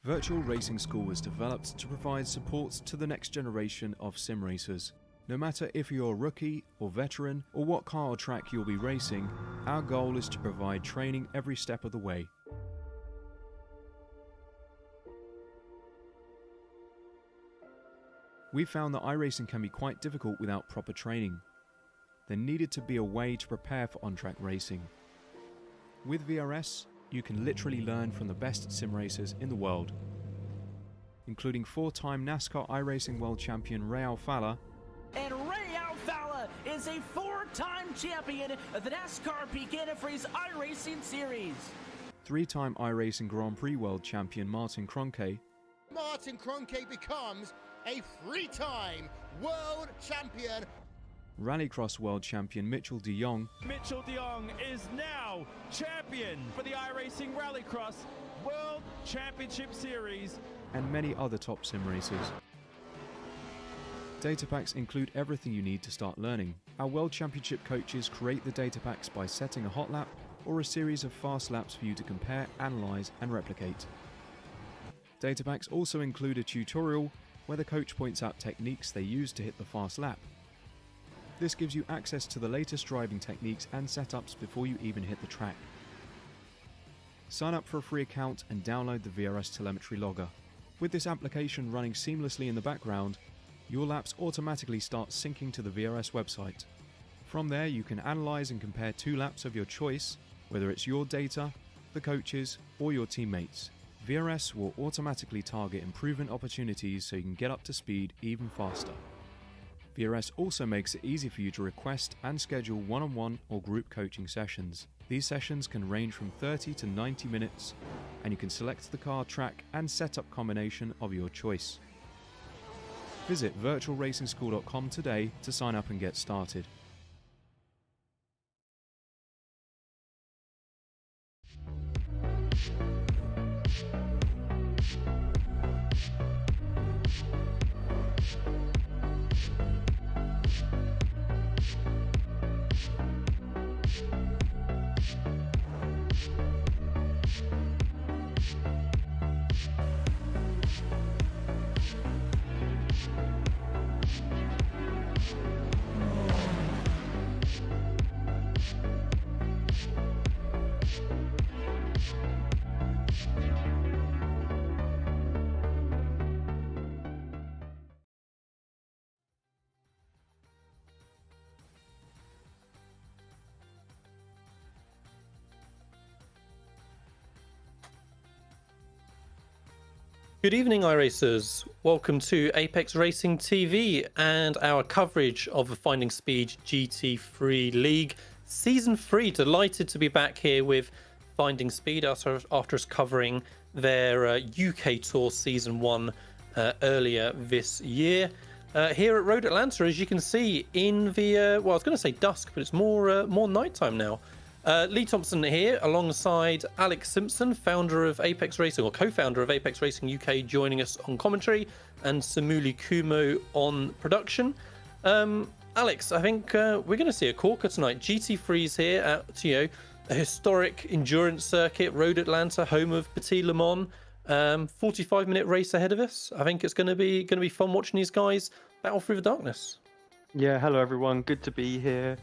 Virtual Racing School was developed to provide support to the next generation of sim racers. No matter if you're a rookie or veteran or what car or track you'll be racing, our goal is to provide training every step of the way. We found that iRacing can be quite difficult without proper training. There needed to be a way to prepare for on-track racing. With VRS, you can literally learn from the best sim racers in the world, including four-time NASCAR iRacing World Champion Ray Alfala. And Ray Alfala is a four-time champion of the NASCAR GT3's iRacing series. Three-time iRacing Grand Prix World Champion Martin Kroenke. Martin Kroenke becomes a three-time world champion. Rallycross World Champion Mitchell de Jong. Mitchell de Jong is now champion for the iRacing Rallycross World Championship Series. And many other top sim racers. Data packs include everything you need to start learning. Our World Championship coaches create the data packs by setting a hot lap or a series of fast laps for you to compare, analyze, and replicate. Data packs also include a tutorial where the coach points out techniques they use to hit the fast lap. This gives you access to the latest driving techniques and setups before you even hit the track. Sign up for a free account and download the VRS telemetry logger. With this application running seamlessly in the background, your laps automatically start syncing to the VRS website. From there, you can analyze and compare two laps of your choice, whether it's your data, the coaches, or your teammates. VRS will automatically target improvement opportunities so you can get up to speed even faster. VRS also makes it easy for you to request and schedule one-on-one or group coaching sessions. These sessions can range from 30 to 90 minutes, and you can select the car, track, and setup combination of your choice. Visit virtualracingschool.com today to sign up and get started. Good evening, iRacers. Welcome to Apex Racing TV and our coverage of the Finding Speed GT3 League Season 3. Delighted to be back here with Finding Speed after us covering their UK Tour Season 1 earlier this year. Here at Road Atlanta, as you can see, in the, well, I was going to say dusk, but it's more nighttime now. Lee Thompson here, alongside Alex Simpson, founder of Apex Racing, or co-founder of Apex Racing UK, joining us on commentary, and Samuli Kumo on production. Alex, I think we're going to see a corker tonight. GT3's here at, a historic endurance circuit, Road Atlanta, home of Petit Le Mans. 45-minute race ahead of us. I think it's going to be fun watching these guys battle through the darkness. Yeah, hello everyone. Good to be here.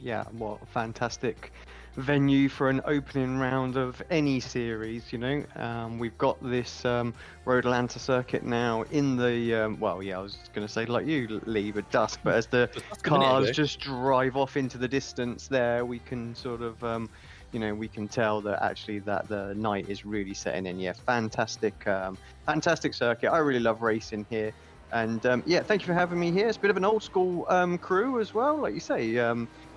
Yeah, what a fantastic venue for an opening round of any series. We've got this Road Atlanta circuit now in the well, yeah, I was going to say like you, Lee, but dusk. But as the cars just drive off into the distance, there we can sort of we can tell that actually that the night is really setting in. Yeah, fantastic circuit. I really love racing here. And yeah, thank you for having me here. It's a bit of an old school crew as well, like you say.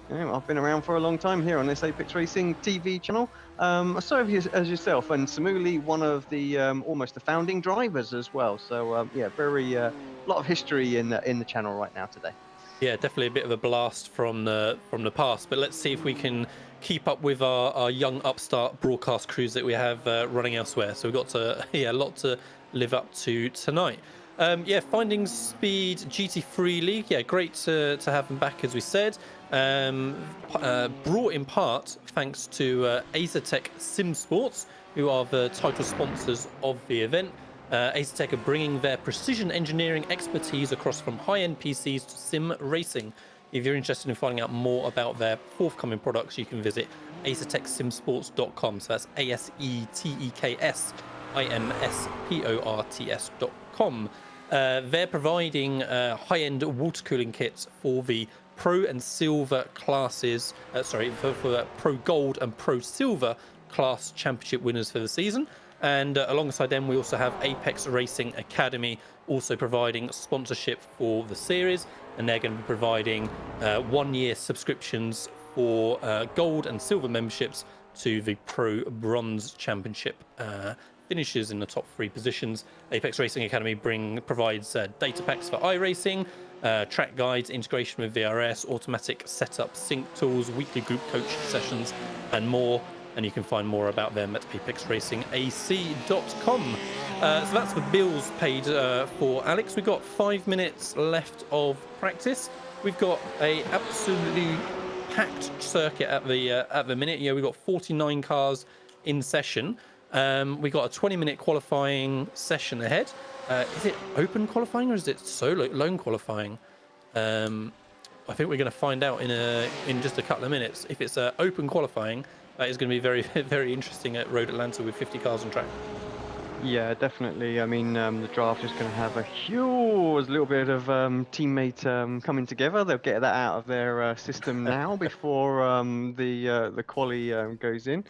I've been around for a long time here on this Apex Racing TV channel. So as yourself, and Samuli, one of the almost the founding drivers as well. So yeah, very lot of history in the channel right now today. Yeah, definitely a bit of a blast from the past. But let's see if we can keep up with our young upstart broadcast crews that we have running elsewhere. So we've got a lot to live up to tonight. Yeah, Finding Speed GT3 League. Yeah, great to have them back, as we said. Brought in part thanks to Asertech Sim Sports, who are the title sponsors of the event. Asetek are bringing their precision engineering expertise across from high-end PCs to sim racing. If you're interested in finding out more about their forthcoming products, you can visit aseteksimsports.com. So that's aseteksimsports.com. They're providing high-end water cooling kits for the Pro and Silver classes. For Pro Gold and Pro Silver class championship winners for the season. And alongside them, we also have Apex Racing Academy also providing sponsorship for the series, and they're going to be providing 1-year subscriptions for gold and silver memberships to the Pro Bronze Championship finishes in the top 3 positions. Apex Racing Academy provides data packs for iRacing, track guides, integration with VRS, automatic setup, sync tools, weekly group coach sessions, and more. And you can find more about them at apexracingac.com. So that's the bills paid for Alex. We've got 5 minutes left of practice. We've got a absolutely packed circuit at the minute. Yeah, we've got 49 cars in session. We've got a 20-minute qualifying session ahead. Is it open qualifying or is it lone qualifying? I think we're going to find out in just a couple of minutes. If it's open qualifying, that is going to be very, very interesting at Road Atlanta with 50 cars on track. Yeah, definitely. I mean, the draft is going to have a huge little bit of teammate coming together. They'll get that out of their system now before the quali goes in.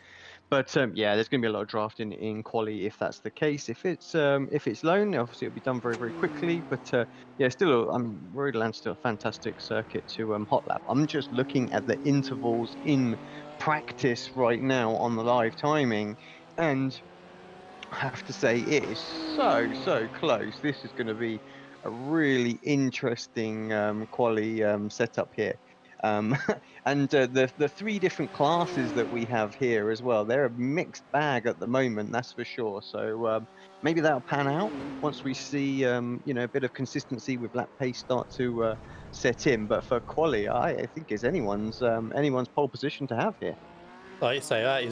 But yeah, there's going to be a lot of drafting in quali if that's the case. If it's lone, obviously it'll be done very, very quickly. But yeah, still, I mean, Road Atlanta's still a fantastic circuit to hot lap. I'm just looking at the intervals in practice right now on the live timing, and I have to say it is so close. This is going to be a really interesting quali setup here. And the 3 different classes that we have here as well, they're a mixed bag at the moment, that's for sure. So maybe that'll pan out once we see a bit of consistency with lap pace start to set in. But for quali, I think it's anyone's pole position to have here. Like you say, that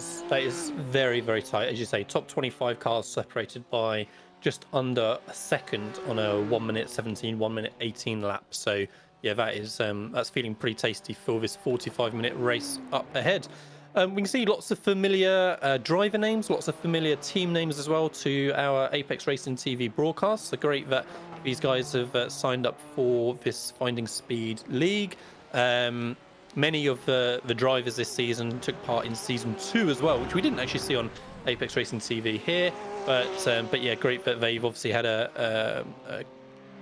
is very, very tight. As you say, top 25 cars separated by just under a second on a 1 minute 17, 1 minute 18 lap. So yeah, that's feeling pretty tasty for this 45-minute race up ahead. We can see lots of familiar driver names, lots of familiar team names as well to our Apex Racing TV broadcast. So great that these guys have signed up for this Finding Speed League. Many of the drivers this season took part in Season 2 as well, which we didn't actually see on Apex Racing TV here. But yeah, great that they've obviously had a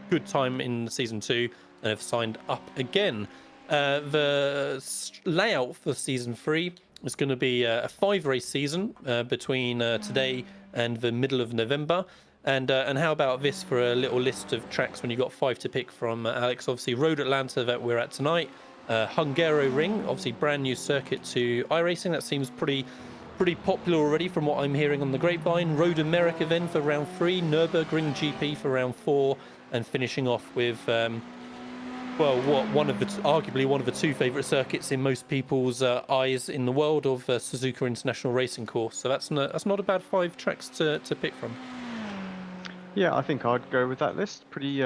good time in Season 2 and have signed up again. The layout for Season 3 is going to be a 5-race season between today and the middle of November. And how about this for a little list of tracks when you've got 5 to pick from, Alex? Obviously, Road Atlanta that we're at tonight. Hungaroring, obviously brand new circuit to iRacing. That seems pretty popular already from what I'm hearing on the grapevine. Road America then for round 3, Nürburgring GP for round 4, and finishing off with arguably one of the 2 favourite circuits in most people's eyes in the world of Suzuka International Racing Course. So that's not a bad 5 tracks to pick from. Yeah, I think I'd go with that list. Pretty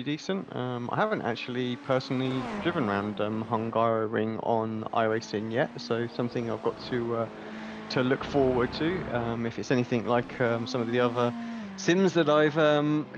decent. I haven't actually personally driven around Hungaroring on iRacing yet, so something I've got to look forward to. If it's anything like some of the other sims that I've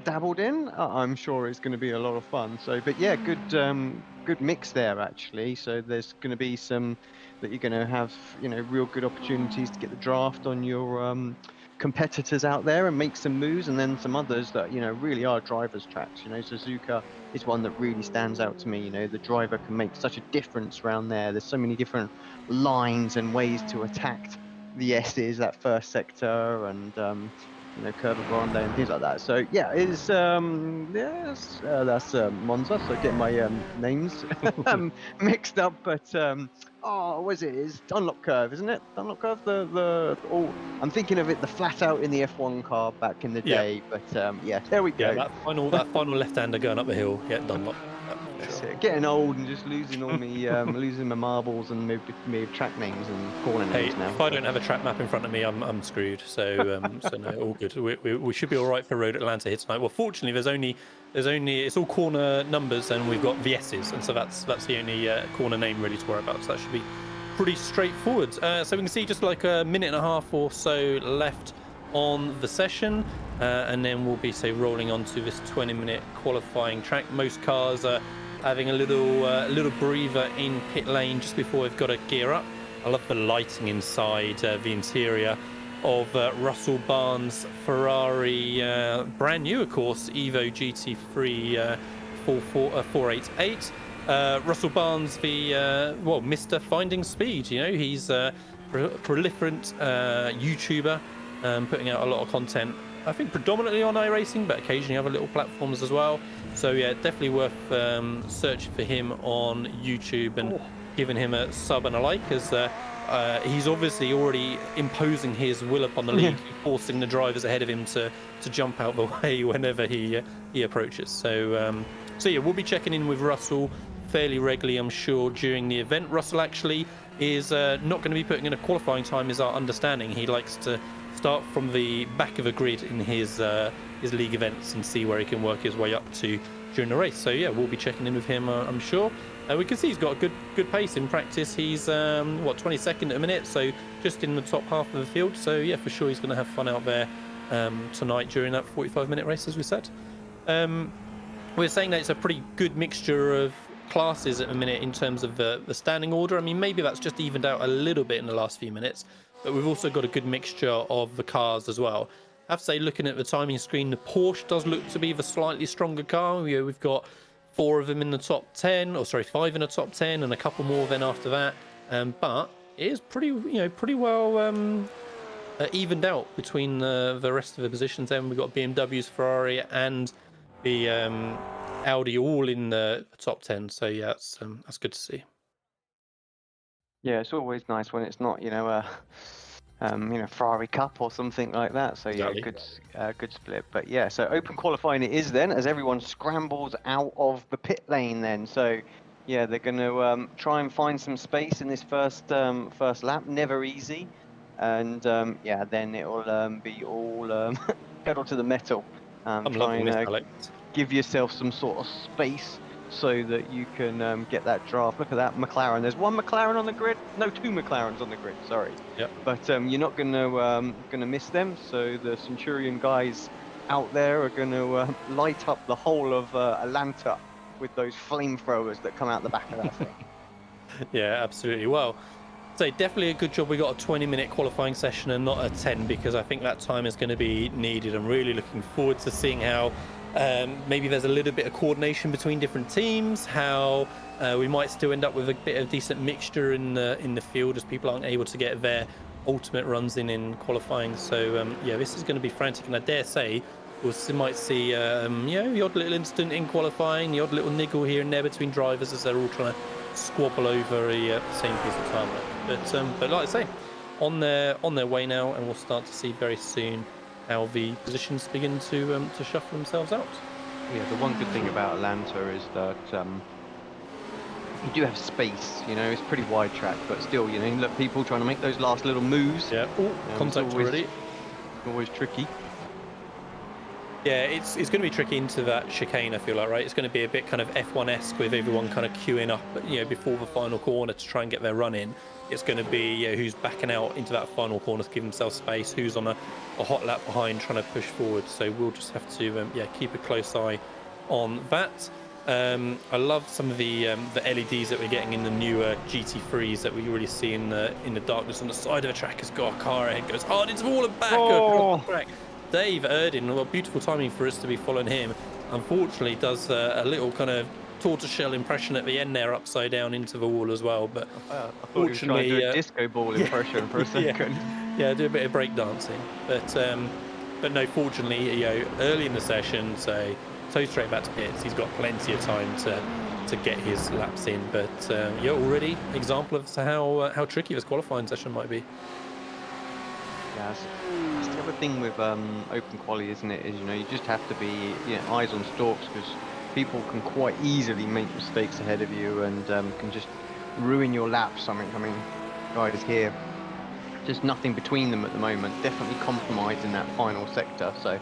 dabbled in, I'm sure it's going to be a lot of fun. So, but yeah, good mix there actually. So there's going to be some that you're going to have, real good opportunities to get the draft on your competitors out there and make some moves, and then some others that really are drivers tracks. Suzuka is one that really stands out to me. The driver can make such a difference around there. There's so many different lines and ways to attack the S's, that first sector, and Curva Grande and things like that. So yeah, it's that's Monza. So get my names mixed up, but what is it? It's Dunlop Curve, isn't it? Dunlop Curve. I'm thinking of it, the flat out in the F1 car back in the day. But yeah, there we go. Yeah, that final left-hander going up the hill. Yeah, Dunlop. That's it. Getting old and just losing all me, losing my marbles and me track names and corner names now. If I don't have a track map in front of me, I'm screwed. So so no, all good. We should be all right for Road Atlanta here tonight. Well, fortunately, there's only it's all corner numbers, and we've got VSs, and so that's the only corner name really to worry about. So that should be pretty straightforward. So we can see just like a minute and a half or so left on the session, and then we'll be rolling onto this 20-minute qualifying track. Most cars are having a little breather in pit lane just before they've got to gear up. I love the lighting inside the interior of Russell Barnes' Ferrari, brand new, of course, Evo GT3 488. Russell Barnes, the Mr. Finding Speed. You know, he's a proliferant YouTuber, putting out a lot of content. I think predominantly on iRacing, but occasionally other little platforms as well. So yeah, definitely worth searching for him on YouTube and giving him a sub and a like, as he's obviously already imposing his will upon the league, forcing the drivers ahead of him to jump out the way whenever he approaches. So yeah, we'll be checking in with Russell fairly regularly, I'm sure, during the event. Russell actually is not going to be putting in a qualifying time, is our understanding. He likes to start from the back of a grid in his league events and see where he can work his way up to during the race. So yeah, we'll be checking in with him, I'm sure. We can see he's got a good pace in practice. He's 22nd at a minute, so just in the top half of the field. So yeah, for sure he's going to have fun out there tonight during that 45-minute race, as we said. We're saying that it's a pretty good mixture of classes at the minute in terms of the standing order. I mean, maybe that's just evened out a little bit in the last few minutes, but we've also got a good mixture of the cars as well. I have to say, looking at the timing screen, the Porsche does look to be the slightly stronger car. We've got 4 of them in the top 10, or sorry, 5 in the top 10, and a couple more then after that. But it is pretty well evened out between the rest of the positions. Then we've got BMWs, Ferrari, and the Audi all in the top 10. So yeah, that's good to see. Yeah, it's always nice when it's not, Ferrari Cup or something like that. So yeah, good split. But yeah, so open qualifying it is then, as everyone scrambles out of the pit lane then. So yeah, they're going to try and find some space in this first lap. Never easy. And yeah, then it'll be all pedal to the metal. Trying to give yourself some sort of space so that you can get that draft. Look at that McLaren. There's 1 McLaren on the grid. No, 2 McLarens on the grid. Sorry. Yep. But you're not gonna miss them. So the Centurion guys out there are gonna light up the whole of Atlanta with those flamethrowers that come out the back of that thing. Yeah, absolutely. Well, so definitely a good job we got a 20-minute qualifying session and not a 10, because I think that time is going to be needed. I'm really looking forward to seeing how maybe there's a little bit of coordination between different teams, how we might still end up with a bit of decent mixture in the field as people aren't able to get their ultimate runs in qualifying. So yeah, this is going to be frantic, and I dare say we might see the odd little incident in qualifying, the odd little niggle here and there between drivers as they're all trying to squabble over a same piece of tarmac. But like I say, on their way now, and we'll start to see very soon how the positions begin to shuffle themselves out. Yeah, the one good thing about Atlanta is that you do have space. It's pretty wide track, but still, look, people trying to make those last little moves. Yeah, contact already. Always tricky. Yeah, it's going to be tricky into that chicane, I feel like, right? It's going to be a bit kind of F1-esque with everyone kind of queuing up, before the final corner to try and get their run in. It's going to be who's backing out into that final corner to give themselves space, who's on a hot lap behind trying to push forward. So we'll just have to keep a close eye on that. I love some of the LEDs that we're getting in the newer GT3s that we really see in the darkness on the side of the track. Has got a car ahead, goes hard into the wall and back across the track. Dave Erdin, well, beautiful timing for us to be following him. Unfortunately, does a little kind of tortoiseshell impression at the end there, upside down into the wall as well. But I thought he was trying to do a disco ball impression for a second. Yeah, do a bit of break dancing. But no, fortunately, early in the session, so straight back to pits. He's got plenty of time to get his laps in. But already example of how tricky this qualifying session might be. Yeah, that's the other thing with open quali, isn't it? Is you just have to be eyes on stalks, because people can quite easily make mistakes ahead of you and can just ruin your laps. I mean, guys here, just nothing between them at the moment. Definitely compromised in that final sector. So,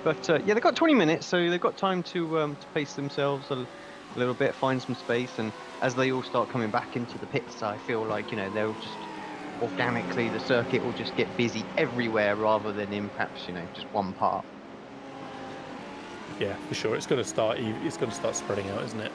but yeah, they've got 20 minutes, so they've got time to pace themselves a little bit, find some space, and as they all start coming back into the pits, I feel like, you know, they'll just organically, the circuit will just get busy everywhere rather than in perhaps, you know, just one part. Yeah, for sure. It's going to start spreading out, isn't it?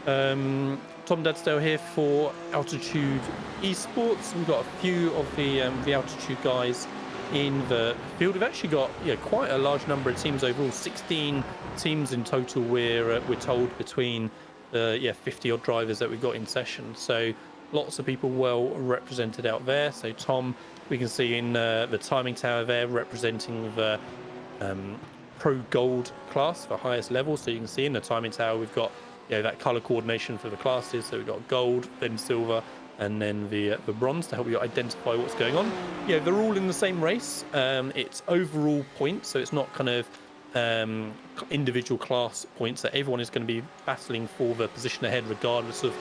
Tom Dadsdale here for Altitude Esports. We've got a few of the Altitude guys in the field. We've actually got quite a large number of teams overall. 16 teams in total. We're told between the 50 odd drivers that we've got in session. So lots of people well represented out there. So Tom, we can see in the timing tower there representing the Pro Gold class for highest level. So you can see in the timing tower we've got that color coordination for the classes. So we've got gold, then silver, and then the bronze to help you identify what's going on. They're all in the same race. It's overall points, so it's not kind of individual class points. That everyone is going to be battling for the position ahead, regardless of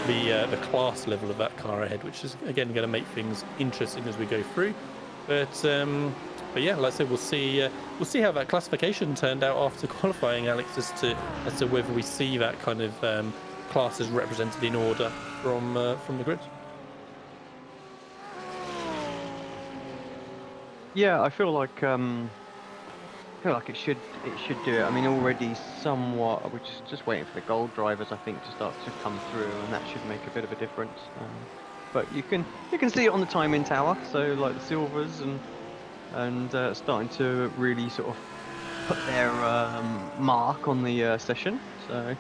the class level of that car ahead, which is again going to make things interesting as we go through. But yeah, like I said, we'll see how that classification turned out after qualifying, Alex, as to whether we see that kind of classes represented in order from the grid. Yeah, I feel like it should do it. I mean, already somewhat. We're just waiting for the gold drivers, I think, to start to come through, and that should make a bit of a difference. But you can see it on the timing tower. So like the silvers and starting to really sort of put their mark on the session. So.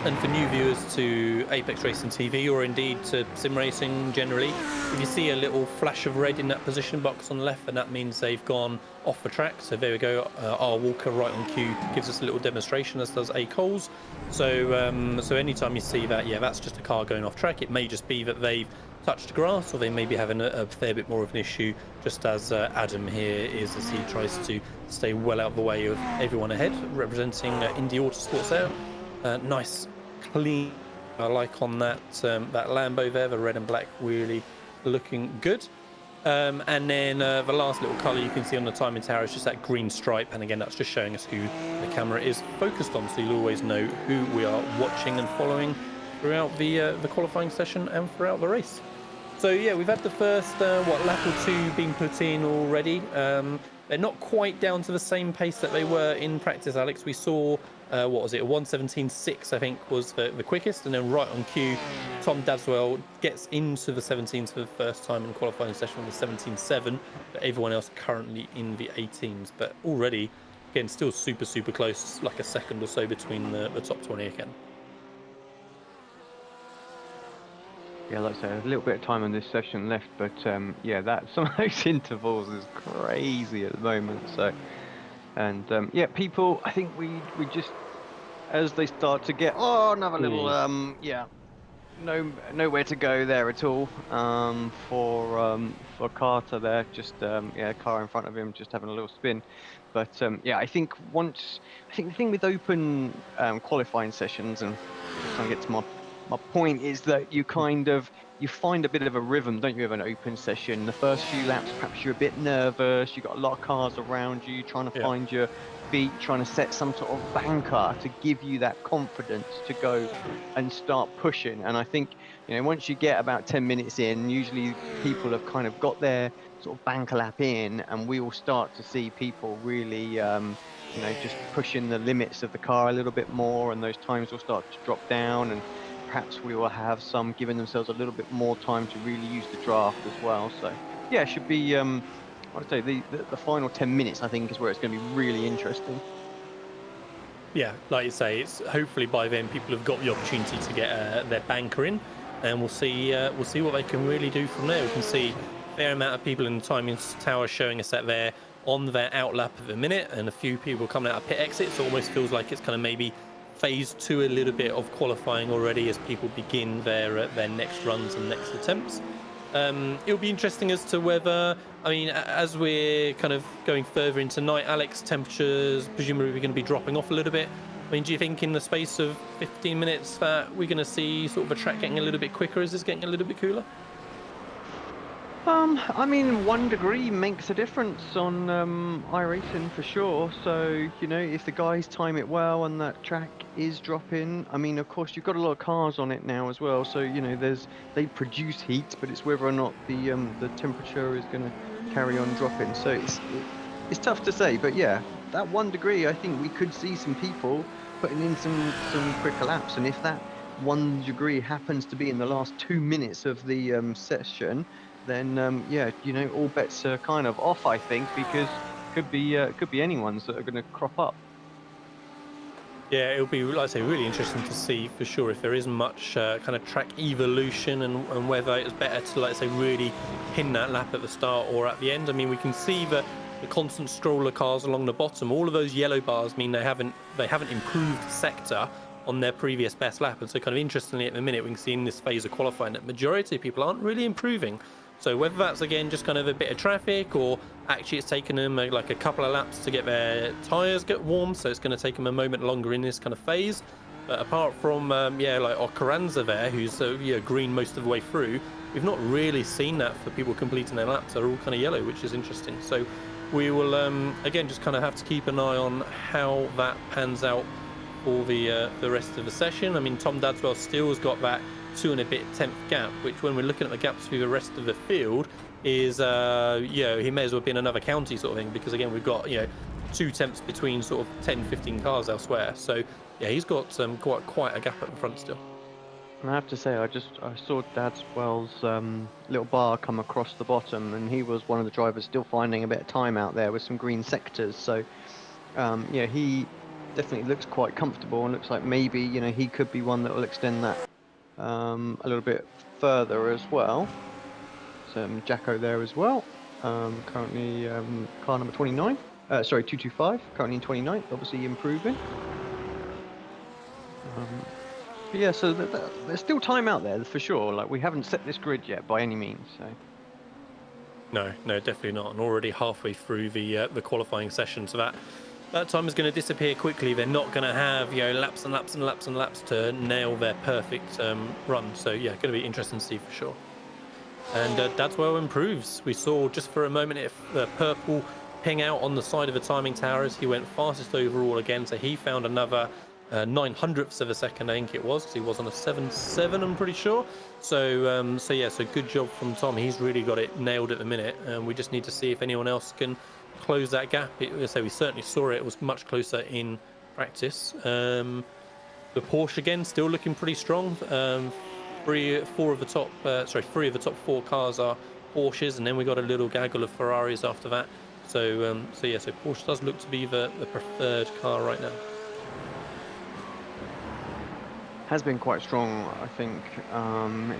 And for new viewers to Apex Racing TV, or indeed to sim racing generally, if you see a little flash of red in that position box on the left, then that means they've gone off the track. So there we go. R Walker right on cue gives us a little demonstration, as does A Coles. So so anytime you see that, that's just a car going off track. It may just be that they've touched grass, or they may be having a fair bit more of an issue, just as Adam here is, as he tries to stay well out of the way of everyone ahead, representing Indy Autosports there. Nice, clean, I like on that that Lambo there, the red and black, really looking good. And then the last little colour you can see on the timing tower is just that green stripe, and again that's just showing us who the camera is focused on, so you'll always know who we are watching and following throughout the qualifying session and throughout the race. So yeah, we've had the first lap or two being put in already. They're not quite down to the same pace that they were in practice, Alex. We saw, what was it, a 1:17.6, I think, was the quickest. And then right on cue, Tom Dadswell gets into the 17s for the first time in qualifying session on the 17.7. But everyone else currently in the 18s. But already, again, still super, super close, like a second or so between the top 20 again. Yeah, like I say, a little bit of time on this session left, but that some of those intervals is crazy at the moment. So, and people, I think we just, as they start to get another little nowhere to go there at all for Carter there, just car in front of him just having a little spin. But I think the thing with open qualifying sessions, and trying to get to my point, is that you find a bit of a rhythm, don't you, of an open session. The first few laps, perhaps you're a bit nervous, you've got a lot of cars around you, trying to find your feet, trying to set some sort of banker to give you that confidence to go and start pushing. And I think, once you get about 10 minutes in, usually people have kind of got their sort of banker lap in, and we will start to see people really just pushing the limits of the car a little bit more, and those times will start to drop down, and perhaps we will have some giving themselves a little bit more time to really use the draft as well. So it should be I'd say the final 10 minutes, I think, is where it's going to be really interesting. Yeah, like you say, it's hopefully by then people have got the opportunity to get their banker in, and we'll see what they can really do from there. We can see a fair amount of people in the timing tower showing us that they're on their outlap at the minute, and a few people coming out of pit exits. So it almost feels like it's kind of maybe phase 2 a little bit of qualifying already, as people begin their next runs and next attempts. It'll be interesting as to whether, I mean, as we're kind of going further into night, Alex, temperatures presumably going to be dropping off a little bit. I mean, do you think in the space of 15 minutes that we're going to see sort of a track getting a little bit quicker? Is this getting a little bit cooler? I mean, 1 degree makes a difference on iRacing for sure. So, you know, if the guys time it well and that track is dropping, I mean, of course, you've got a lot of cars on it now as well. So, you know, they produce heat, but it's whether or not the temperature is going to carry on dropping. So it's tough to say. But yeah, that 1 degree, I think we could see some people putting in some quicker laps. And if that 1 degree happens to be in the last 2 minutes of the session, then yeah, you know, all bets are kind of off, I think, because could be anyone's that are going to crop up. Yeah, it'll be, like I say, really interesting to see for sure if there is much kind of track evolution and whether it's better to, like I say, really pin that lap at the start or at the end. I mean, we can see the constant stroller cars along the bottom. All of those yellow bars mean they haven't improved sector on their previous best lap. And so kind of interestingly at the minute, we can see in this phase of qualifying that majority of people aren't really improving. So whether that's, again, just kind of a bit of traffic, or actually it's taken them like a couple of laps to get their tyres get warm, so it's going to take them a moment longer in this kind of phase. But apart from, yeah, like Carranza there, who's green most of the way through, we've not really seen that for people completing their laps. They're all kind of yellow, which is interesting. So we will, again, just kind of have to keep an eye on how that pans out for the rest of the session. I mean, Tom Dadswell still has got that 2 and a bit tenth gap, which when we're looking at the gaps through the rest of the field is he may as well be in another county sort of thing, because again we've got 2 tenths between sort of 10-15 cars elsewhere. So yeah, he's got quite a gap at the front still. And I have to say, I saw Dadswell's little bar come across the bottom, and he was one of the drivers still finding a bit of time out there with some green sectors. So yeah, he definitely looks quite comfortable and looks like maybe he could be one that will extend that a little bit further as well. Some Jacko there as well. Currently car number 29. Sorry, 225. Currently in 29th, obviously improving. But yeah, so there's still time out there for sure. Like, we haven't set this grid yet by any means. So. No, definitely not. And already halfway through the qualifying session, so that time is going to disappear quickly. They're not going to have laps and laps and laps and laps to nail their perfect run. So yeah, going to be interesting to see for sure. And Dadswell improves. We saw just for a moment the purple ping out on the side of the timing tower as he went fastest overall again. So he found another 900ths of a second, I think it was, because he was on a 7.7, I'm pretty sure. So yeah, so good job from Tom. He's really got it nailed at the minute, and we just need to see if anyone else can close that gap. We certainly saw it was much closer in practice. The Porsche again still looking pretty strong. 3 of the top 4 cars are Porsches, and then we got a little gaggle of Ferraris after that. So yeah, so Porsche does look to be the preferred car right now. Has been quite strong, I think,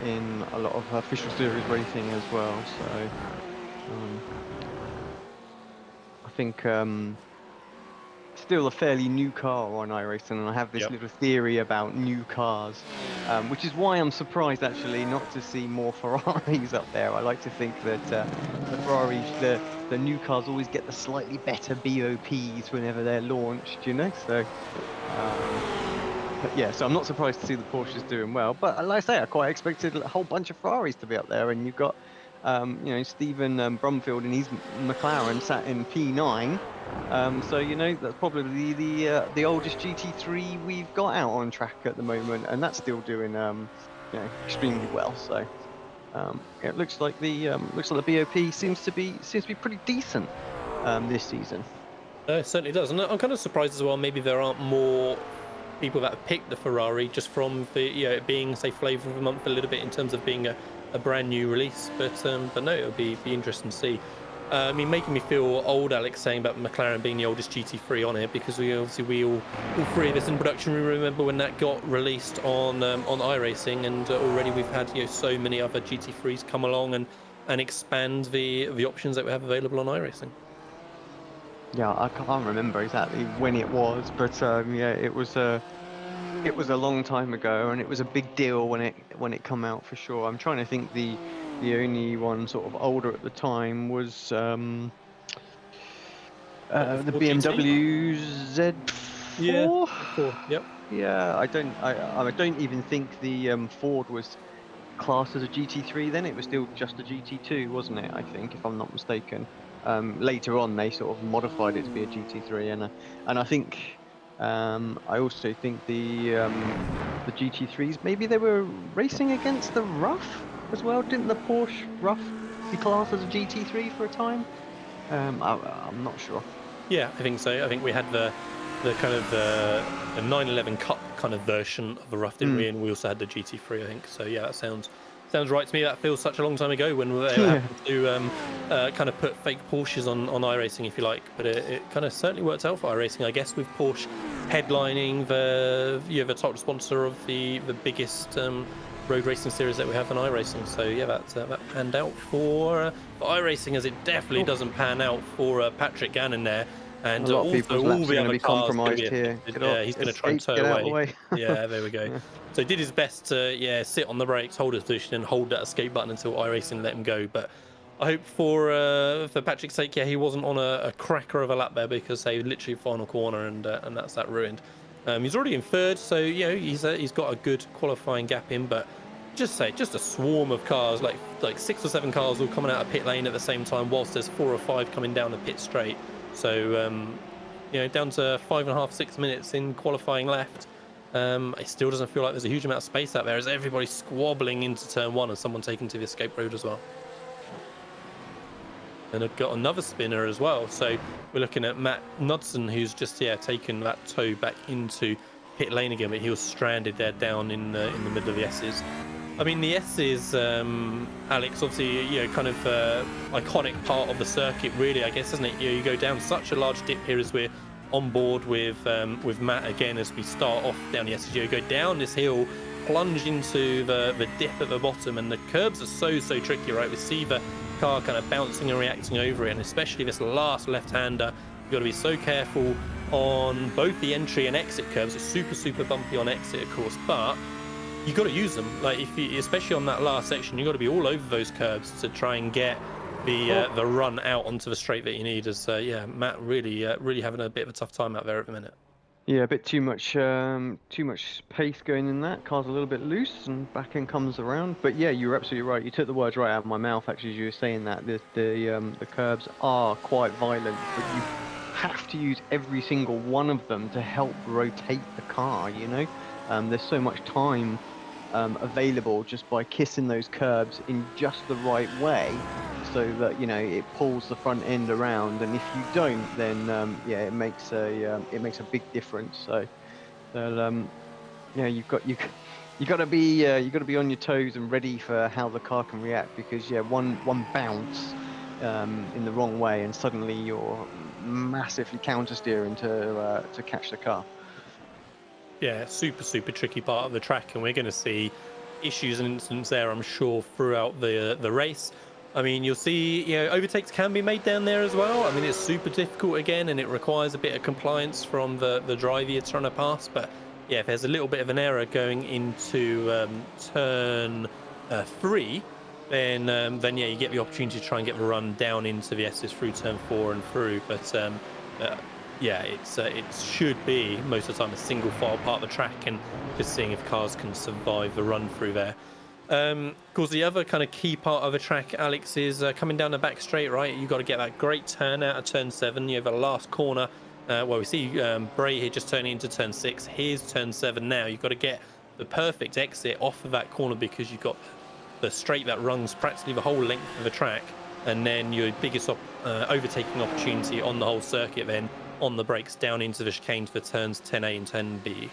in a lot of official series racing as well. So I think still a fairly new car on iRacing, and I have this little theory about new cars, which is why I'm surprised actually not to see more Ferraris up there. I like to think that the Ferraris, the new cars always get the slightly better BOPs whenever they're launched, So but yeah, so I'm not surprised to see the Porsches doing well. But like I say, I quite expected a whole bunch of Ferraris to be up there, and you've got Stephen Brumfield and his McLaren sat in P9. So that's probably the oldest GT3 we've got out on track at the moment, and that's still doing extremely well. So it looks like the BOP seems to be pretty decent this season. It certainly does, and I'm kind of surprised as well. Maybe there aren't more people that have picked the Ferrari just from the it being, say, flavour of the month a little bit in terms of being a brand new release. But no, it'll be interesting to see. I mean, making me feel old, Alex, saying about McLaren being the oldest GT3 on it, because we all 3 of us in production, we remember when that got released on iRacing, and already we've had so many other GT3s come along and expand the options that we have available on iRacing. Yeah, I can't remember exactly when it was, but yeah, it was a long time ago, and it was a big deal when it come out for sure. I'm trying to think the the only one sort of older at the time was the the 4 GT? BMW Z4. Yeah, 4. Yep. Yeah, I don't even think the Ford was classed as a GT3 then. It was still just a GT2, wasn't it? I think, if I'm not mistaken. Later on, they sort of modified it to be a GT3, and I think I also think the GT3s, maybe they were racing against the Rough as well. Didn't the Porsche Rough be classed as a GT3 for a time? I'm not sure. Yeah, I think so. I think we had the kind of the 911 Cup kind of version of the Rough, didn't we? And we also had the GT3, I think. So yeah, that sounds right to me. That feels such a long time ago when they were having to kind of put fake Porsches on iRacing, if you like. But it kind of certainly worked out for iRacing, I guess, with Porsche headlining the title sponsor of the biggest road racing series that we have in iRacing. So yeah, that panned out for iRacing, as it definitely doesn't pan out for Patrick Gannon there. And a lot of also people's all laps the are other be cars compromised here. yeah, he's going to try and tow get out of the away. way. Yeah, there we go. Yeah. So he did his best to sit on the brakes, hold his position, and hold that escape button until iRacing let him go. But I hope for Patrick's sake, yeah, he wasn't on a cracker of a lap there, because they literally final corner, and that's that ruined. He's already in third, so you know he's got a good qualifying gap in, but just a swarm of cars, like 6 or 7 cars all coming out of pit lane at the same time, whilst there's 4 or 5 coming down the pit straight. So you know, down to 5.5-6 minutes in qualifying left. It still doesn't feel like there's a huge amount of space out there, as everybody's squabbling into turn 1 and someone taking to the escape road as well. And I've got another spinner as well. So we're looking at Matt Knudsen, who's just taken that toe back into pit lane again, but he was stranded there down in the middle of the S's. I mean, the S's, Alex, obviously, you know, kind of iconic part of the circuit, really, I guess, isn't it? You go down such a large dip here as we're on board with Matt again as we start off down the S's. You go down this hill, plunge into the dip at the bottom, and the curbs are so tricky, right? We see the car kind of bouncing and reacting over it, and especially this last left-hander, you've got to be so careful on both the entry and exit curves. It's super bumpy on exit, of course, but you got to use them. Like, especially on that last section, you got to be all over those curbs to try and get the run out onto the straight that you need. As yeah, Matt really having a bit of a tough time out there at the minute. Yeah, a bit too much pace going in that. Car's a little bit loose, and back end comes around. But yeah, you're absolutely right. You took the words right out of my mouth, actually, as you were saying that. The curbs are quite violent, but you have to use every single one of them to help rotate the car, you know? There's so much time available just by kissing those curbs in just the right way, so that, you know, it pulls the front end around. And if you don't, then yeah, it makes a big difference. So yeah, you've got to be on your toes and ready for how the car can react, because yeah, one bounce in the wrong way and suddenly you're massively counter steering to catch the car. Yeah, super tricky part of the track, and we're going to see issues and incidents there, I'm sure, throughout the race. I mean, you'll see, you know, overtakes can be made down there as well. I mean, it's super difficult again, and it requires a bit of compliance from the driver you're trying to pass. But yeah, if there's a little bit of an error going into turn 3, then yeah, you get the opportunity to try and get the run down into the S's through turn 4 and through. But yeah, it should be most of the time a single file part of the track, and just seeing if cars can survive the run through there. Of course, the other kind of key part of the track, Alex, is coming down the back straight, right? You've got to get that great turn out of turn 7. You have a last corner. Well, we see Bray here just turning into turn 6. Here's turn 7 now. You've got to get the perfect exit off of that corner, because you've got the straight that runs practically the whole length of the track, and then your biggest overtaking opportunity on the whole circuit then on the brakes down into the chicane for turns 10A and 10B.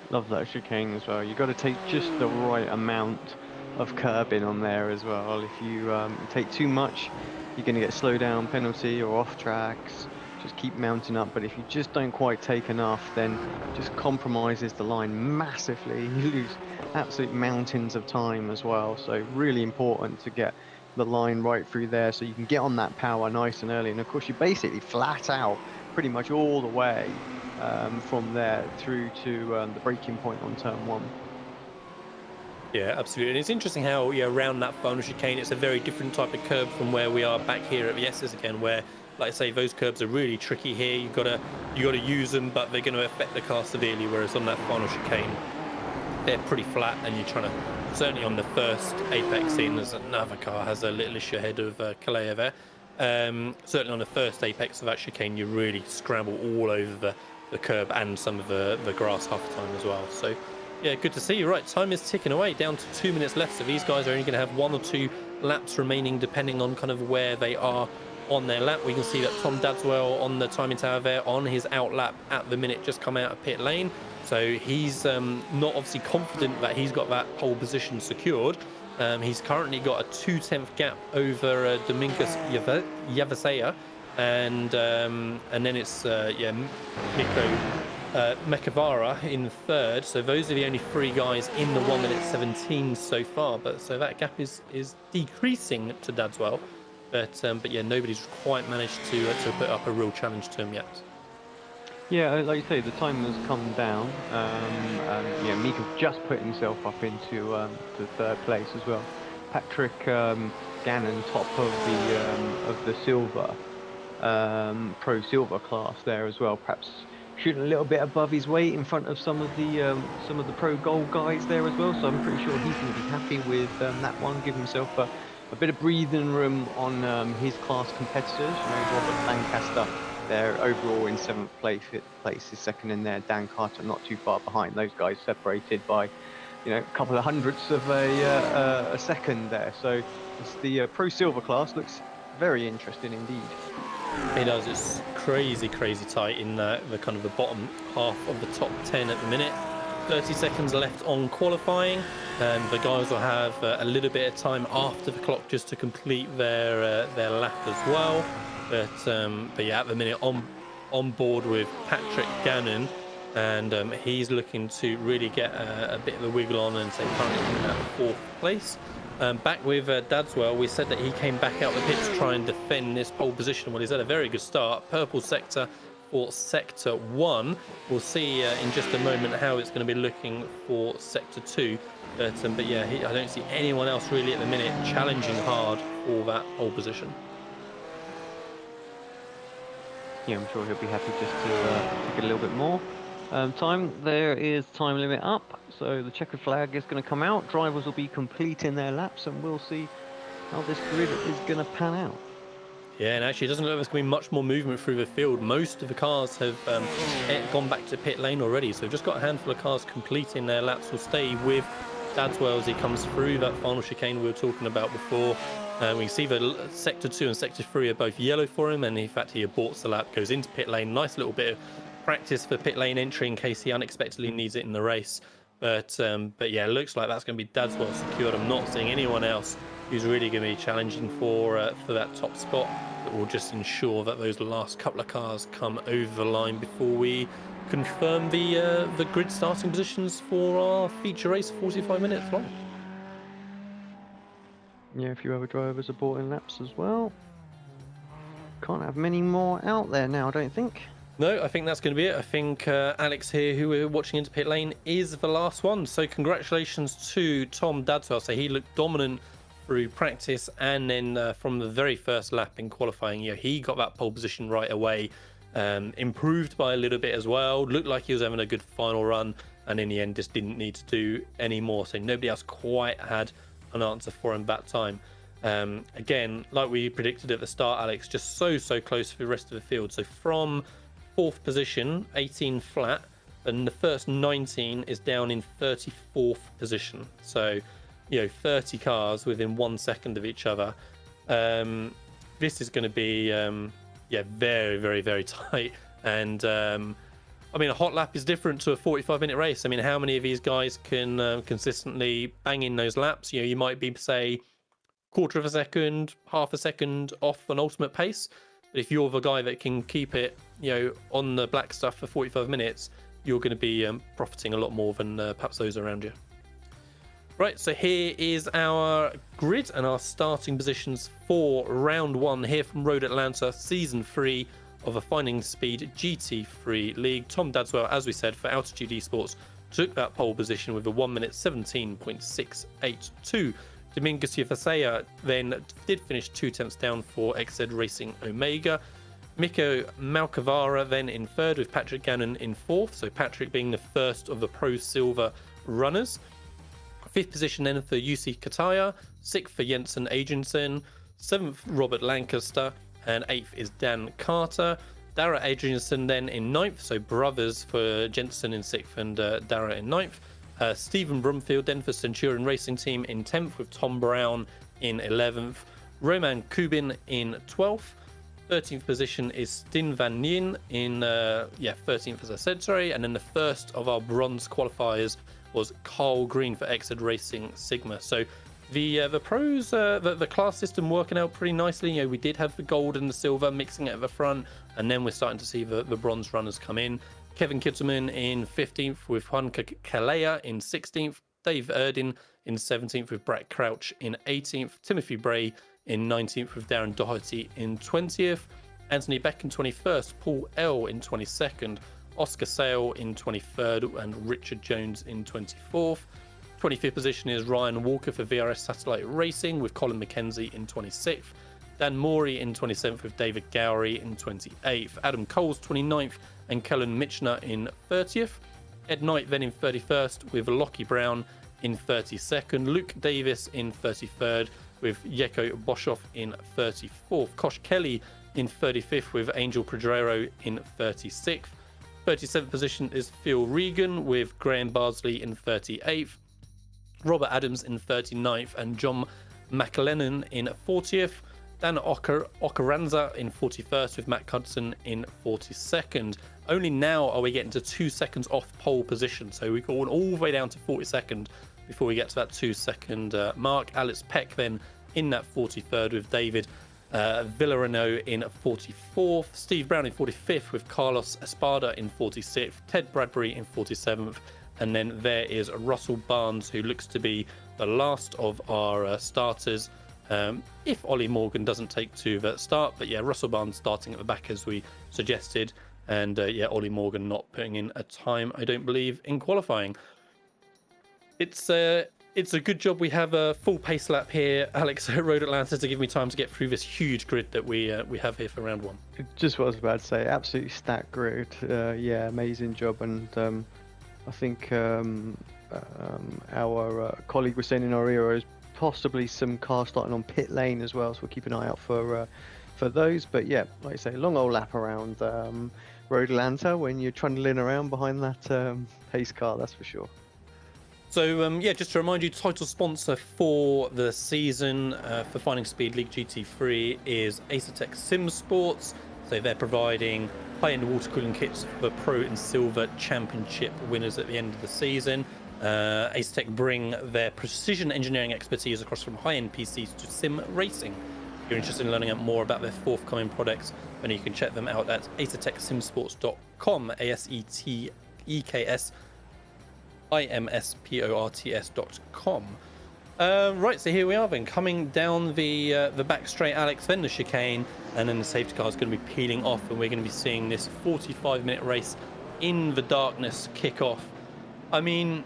Love that chicane as well. You've got to take just the right amount of curbing on there as well. If you take too much, you're going to get slow down penalty or off tracks. Just keep mounting up. But if you just don't quite take enough, then it just compromises the line massively. You lose absolute mountains of time as well. So really important to get the line right through there, so you can get on that power nice and early. And of course, you basically flat out pretty much all the way from there through to the braking point on turn 1. Yeah, absolutely. And it's interesting how, around that final chicane, it's a very different type of curb from where we are back here at the S's again, where, like I say, those curbs are really tricky here. You gotta use them, but they're going to affect the car severely. Whereas on that final chicane, they're pretty flat, and you're trying to, certainly on the first apex scene, there's another car has a little issue ahead of Kalea there. Certainly on the first apex of that chicane, you really scramble all over the curb and some of the grass half the time as well. So yeah, good to see you. Right, time is ticking away, down to 2 minutes left, so these guys are only going to have 1 or 2 laps remaining depending on kind of where they are on their lap. We can see that Tom Dadswell on the timing tower there on his out lap at the minute, just come out of pit lane, so he's not obviously confident that he's got that pole position secured. He's currently got a 2/10 gap over Domingos Yavasea, and then it's Miko Mekavara in third. So those are the only 3 guys in the 1 minute 17 so far, but so that gap is decreasing to Dadswell, but yeah, nobody's quite managed to put up a real challenge to him yet. Yeah, like you say, the time has come down. Yeah, Mika just put himself up into to 3rd place as well. Patrick Gannon top of the silver pro silver class there as well. Perhaps shooting a little bit above his weight in front of some of the pro gold guys there as well. So I'm pretty sure he's going to be happy with that one. Give himself a bit of breathing room on his class competitors. Robert Lancaster there overall in 7th place. Fifth place is second in there. Dan Carter not too far behind. Those guys separated by a couple of hundredths of a second there. So it's the pro silver class looks very interesting indeed. It does. It's crazy tight in the kind of the bottom half of the top 10 at the minute. 30 seconds left on qualifying, and the guys will have a little bit of time after the clock just to complete their lap as well. But yeah, at the minute on board with Patrick Gannon, and he's looking to really get a bit of a wiggle on, and say currently in that 4th place. Back with Dadswell, we said that he came back out the pit to try and defend this pole position. Well, he's had a very good start. Purple sector for sector 1. We'll see in just a moment how it's going to be looking for sector 2. But yeah, I don't see anyone else really at the minute challenging hard for that pole position. Yeah, I'm sure he'll be happy just to get a little bit more time. There is time limit up, so the checkered flag is going to come out. Drivers will be completing their laps, and we'll see how this grid is going to pan out. Yeah, and actually it doesn't look like there's going to be much more movement through the field. Most of the cars have gone back to pit lane already, so we've just got a handful of cars completing their laps. We'll stay with Dadswell as he comes through that final chicane we were talking about before. We can see that sector 2 and sector 3 are both yellow for him, and in fact he aborts the lap, goes into pit lane. Nice little bit of practice for pit lane entry in case he unexpectedly needs it in the race. But yeah, it looks like that's going to be Dadswell secured. I'm not seeing anyone else who's really going to be challenging for that top spot. That will just ensure that those last couple of cars come over the line before we confirm the grid starting positions for our feature race, 45 minutes long. Yeah, a few other drivers aborting laps as well. Can't have many more out there now, I don't think. No, I think that's going to be it. I think Alex here, who we're watching into pit lane, is the last one. So congratulations to Tom Dadswell. So he looked dominant through practice, and then from the very first lap in qualifying, he got that pole position right away. Improved by a little bit as well. Looked like he was having a good final run, and in the end just didn't need to do any more. So nobody else quite had an answer for him that time. Again, like we predicted at the start, Alex, just so close to the rest of the field. So from 4th position, 18 flat, and the first 19 is down in 34th position. So 30 cars within 1 second of each other. This is going to be very tight. And I mean, a hot lap is different to a 45-minute race. I mean, how many of these guys can consistently bang in those laps? You might be, say, quarter of a second, half a second off an ultimate pace. But if you're the guy that can keep it, on the black stuff for 45 minutes, you're going to be profiting a lot more than perhaps those around you. Right, so here is our grid and our starting positions for round 1 here from Road Atlanta, season 3 of a Finding Speed GT3 League. Tom Dadswell, as we said, for Altitude Esports, took that pole position with a 1 minute 17.682. Dominguez Yefasea then did finish 2 tenths down for XZ Racing Omega. Miko Malcavara then in third, with Patrick Gannon in fourth, so Patrick being the first of the Pro Silver runners. Fifth position then for UC Kataya, sixth for Jensen Adriansen, seventh Robert Lancaster, and eighth is Dan Carter. Dara Adriansen then in ninth, so brothers for Jensen in sixth and Dara in ninth. Stephen Brumfield then for Centurion Racing Team in 10th, with Tom Brown in 11th. Roman Kubin in 12th. 13th position is Stin Van Nien in 13th as I said, sorry. And then the first of our bronze qualifiers was Carl Green for XZ Racing Sigma. So the pros, the class system working out pretty nicely. You know, we did have the gold and the silver mixing it at the front, and then we're starting to see the bronze runners come in. Kevin Kittelman in 15th, with Juan Kalea in 16th, Dave Erdin in 17th, with Brett Crouch in 18th, Timothy Bray in 19th, with Darren Doherty in 20th, Anthony Beck in 21st, Paul L in 22nd, Oscar Sale in 23rd, and Richard Jones in 24th. 25th position is Ryan Walker for VRS Satellite Racing, with Colin McKenzie in 26th. Dan Morey in 27th, with David Gowrie in 28th. Adam Coles 29th, and Kellen Mitchner in 30th. Ed Knight then in 31st, with Lockie Brown in 32nd. Luke Davis in 33rd, with Yeko Boshoff in 34th. Kosh Kelly in 35th, with Angel Pedrero in 36th. 37th position is Phil Regan, with Graham Bardsley in 38th. Robert Adams in 39th, and John McLennan in 40th. Dan Ocaranza in 41st, with Matt Hudson in 42nd. Only now are we getting to 2 seconds off pole position, so we've gone all the way down to 42nd before we get to that 2 second mark. Alex Peck then in that 43rd, with David Villarano in 44th. Steve Brown in 45th, with Carlos Espada in 46th. Ted Bradbury in 47th. And then there is Russell Barnes, who looks to be the last of our starters, if Ollie Morgan doesn't take to the start. But yeah, Russell Barnes starting at the back as we suggested, and Ollie Morgan not putting in a time, I don't believe, in qualifying. It's a good job we have a full pace lap here, Alex, at Road Atlanta, to give me time to get through this huge grid that we have here for round one. Just what I was about to say, absolutely stacked grid. Yeah, amazing job. And I think our colleague was saying in our ears possibly some cars starting on pit lane as well, so we'll keep an eye out for those. But yeah, like I say, long old lap around Road Atlanta when you're trundling around behind that pace car, that's for sure. So just to remind you, title sponsor for the season for Finding Speed League GT3 is Acertech Sim Sports. So they're providing high-end water cooling kits for Pro and Silver Championship winners at the end of the season. Acertech bring their precision engineering expertise across from high-end PCs to sim racing. If you're interested in learning out more about their forthcoming products, then you can check them out at acertechsimsports.com, acertechsimsports.com. Right, so here we are then, coming down the back straight, Alex, then the chicane, and then the safety car is going to be peeling off, and we're going to be seeing this 45-minute race in the darkness kick off. I mean,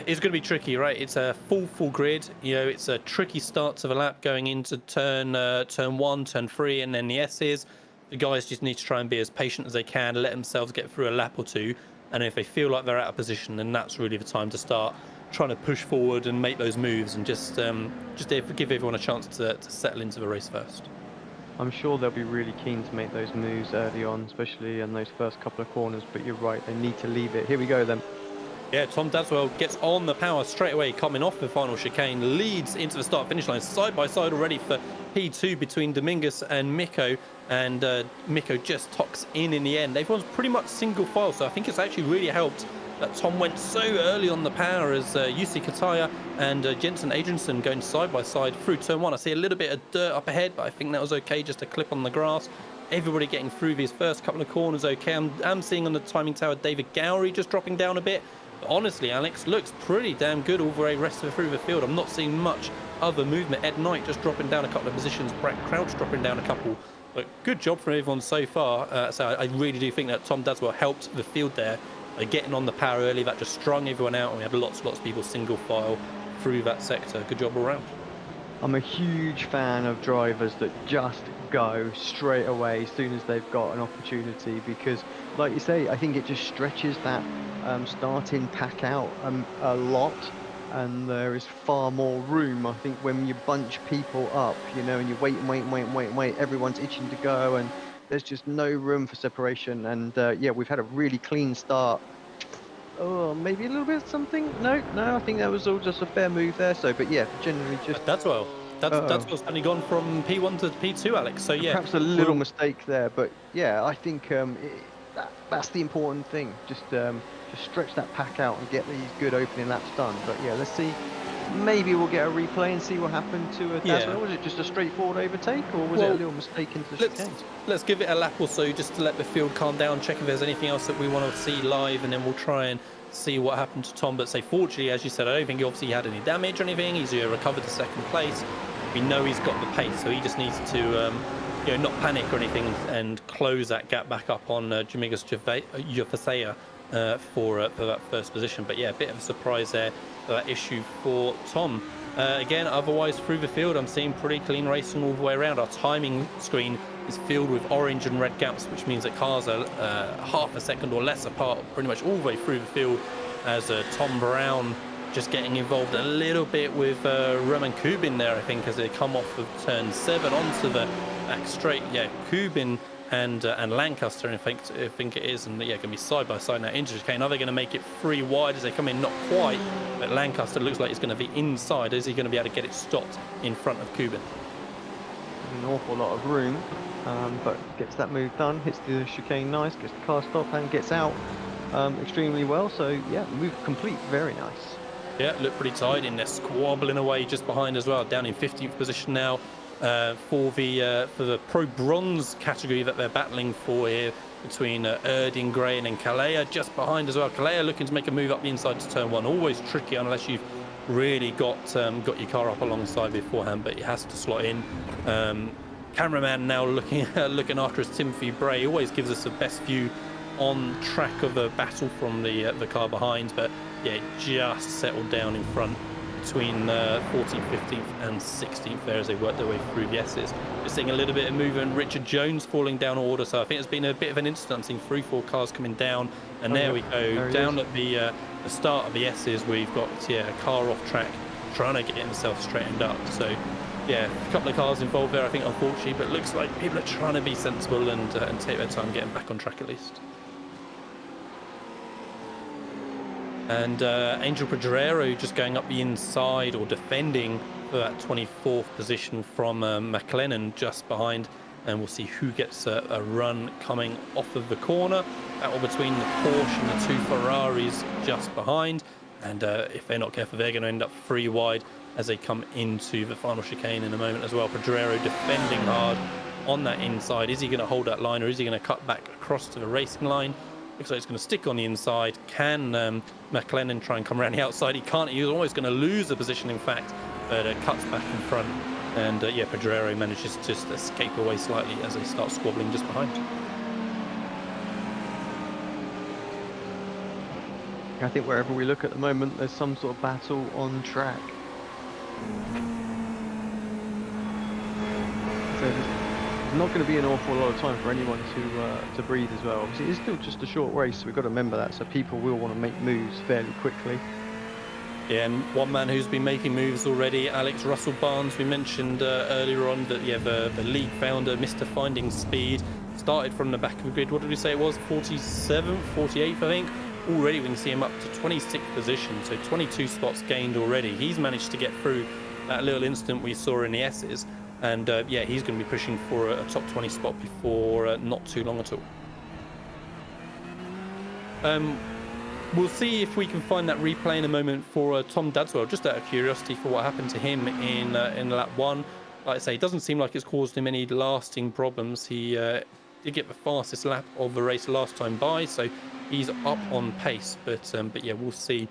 it's going to be tricky, right? It's a full grid. You know, it's a tricky start to the lap going into turn 1, turn 3, and then the S's. The guys just need to try and be as patient as they can, let themselves get through a lap or two, and if they feel like they're out of position, then that's really the time to start trying to push forward and make those moves, and just give everyone a chance to settle into the race first. I'm sure they'll be really keen to make those moves early on, especially in those first couple of corners, but you're right, they need to leave it. Here we go then. Yeah, Tom Dadswell gets on the power straight away, coming off the final chicane, leads into the start-finish line, side by side already for P2 between Dominguez and Miko, and Miko just tucks in the end. Everyone's pretty much single file, so I think it's actually really helped that Tom went so early on the power as UC Kataya and Jensen Adriansen going side by side through turn 1. I see a little bit of dirt up ahead, but I think that was okay, just a clip on the grass. Everybody getting through these first couple of corners okay. I'm seeing on the timing tower David Gowrie just dropping down a bit. But honestly, Alex, looks pretty damn good all the way through the field. I'm not seeing much other movement. Ed Knight just dropping down a couple of positions. Brett Crouch dropping down a couple. But good job from everyone so far. So I really do think that Tom Dadswell helped the field there getting on the power early, that just strung everyone out, and we had lots of people single file through that sector. Good job all around. I'm a huge fan of drivers that just go straight away as soon as they've got an opportunity, because like you say, I think it just stretches that starting pack out a lot, and there is far more room. I think when you bunch people up, you know, and you wait and wait, everyone's itching to go, and there's just no room for separation. And yeah, we've had a really clean start. Oh, maybe a little bit of something. No, I think that was all just a fair move there. So, but yeah, generally just. That's what's only gone from P1 to P2, Alex. So yeah, perhaps a little mistake there, but yeah, I think that's the important thing. Just stretch that pack out and get these good opening laps done. But yeah, let's see. Maybe we'll get a replay and see what happened to Dazzler. Yeah. Was it just a straightforward overtake, or was it a little mistake into the chicane? Let's give it a lap or so just to let the field calm down, check if there's anything else that we want to see live, and then we'll try and see what happened to Tom. But say, fortunately, as you said, I don't think he obviously had any damage or anything. He's recovered to second place. We know he's got the pace, so he just needs to not panic or anything and close that gap back up on Jamigas Jafasea for that first position. But yeah, a bit of a surprise there for that issue for Tom. Again, otherwise through the field, I'm seeing pretty clean racing all the way around. Our timing screen is filled with orange and red gaps, which means that cars are half a second or less apart pretty much all the way through the field, as Tom Brown just getting involved a little bit with Roman Kubin there, I think, as they come off of turn 7 onto the back straight. Yeah, Kubin and Lancaster, I think it is, and yeah, going to be side by side now into chicane. Are they going to make it 3 wide as they come in? Not quite, but Lancaster looks like it's going to be inside. Is he going to be able to get it stopped in front of Kubin? An awful lot of room, but gets that move done, hits the chicane nice, gets the car stopped and gets out extremely well. So yeah, move complete, very nice. Yeah, look pretty tight in there, squabbling away just behind as well, down in 15th position now for the Pro Bronze category that they're battling for here between Erding, Gray and then Kalea just behind as well. Kalea looking to make a move up the inside to turn 1, always tricky unless you've really got your car up alongside beforehand, but it has to slot in. Cameraman now looking after us, Timothy Bray, always gives us the best view on track of the battle from the car behind, but yeah, just settled down in front between 14th, 15th and 16th there as they work their way through the S's. We're seeing a little bit of movement. Richard Jones falling down order, so I think it's been a bit of an incident. Seeing 3-4 cars coming down, and there we go, down at the start of the S's. We've got a car off track trying to get himself straightened up. So yeah, a couple of cars involved there, I think, unfortunately, but it looks like people are trying to be sensible and take their time getting back on track at least. And Angel Pedrero just going up the inside or defending for that 24th position from McLennan just behind, and we'll see who gets a run coming off of the corner. Battle between the Porsche and the 2 Ferraris just behind, and if they're not careful, they're going to end up 3 wide as they come into the final chicane in a moment as well. Pedrero defending hard on that inside. Is he going to hold that line, or is he going to cut back across to the racing line? Looks like it's going to stick on the inside. Can McLennan try and come around the outside? He can't. He's almost going to lose the position, in fact, but cuts back in front. And yeah, Pedrero manages to just escape away slightly as they start squabbling just behind. I think wherever we look at the moment, there's some sort of battle on track. So there's not going to be an awful lot of time for anyone to breathe as well. Obviously, it's still just a short race, so we've got to remember that. So people will want to make moves fairly quickly. Yeah, and one man who's been making moves already, Alex Russell Barnes. We mentioned earlier on that the league founder, Mr. Finding Speed, started from the back of the grid. What did we say it was? 47th, 48th, I think. Already we can see him up to 26th position, so 22 spots gained already. He's managed to get through that little incident we saw in the S's, and yeah, he's going to be pushing for a top 20 spot before not too long at all. We'll see if we can find that replay in a moment for Tom Dadswell, just out of curiosity for what happened to him in lap 1. Like I say, it doesn't seem like it's caused him any lasting problems. He did get the fastest lap of the race last time by, so he's up on pace, but yeah, we'll see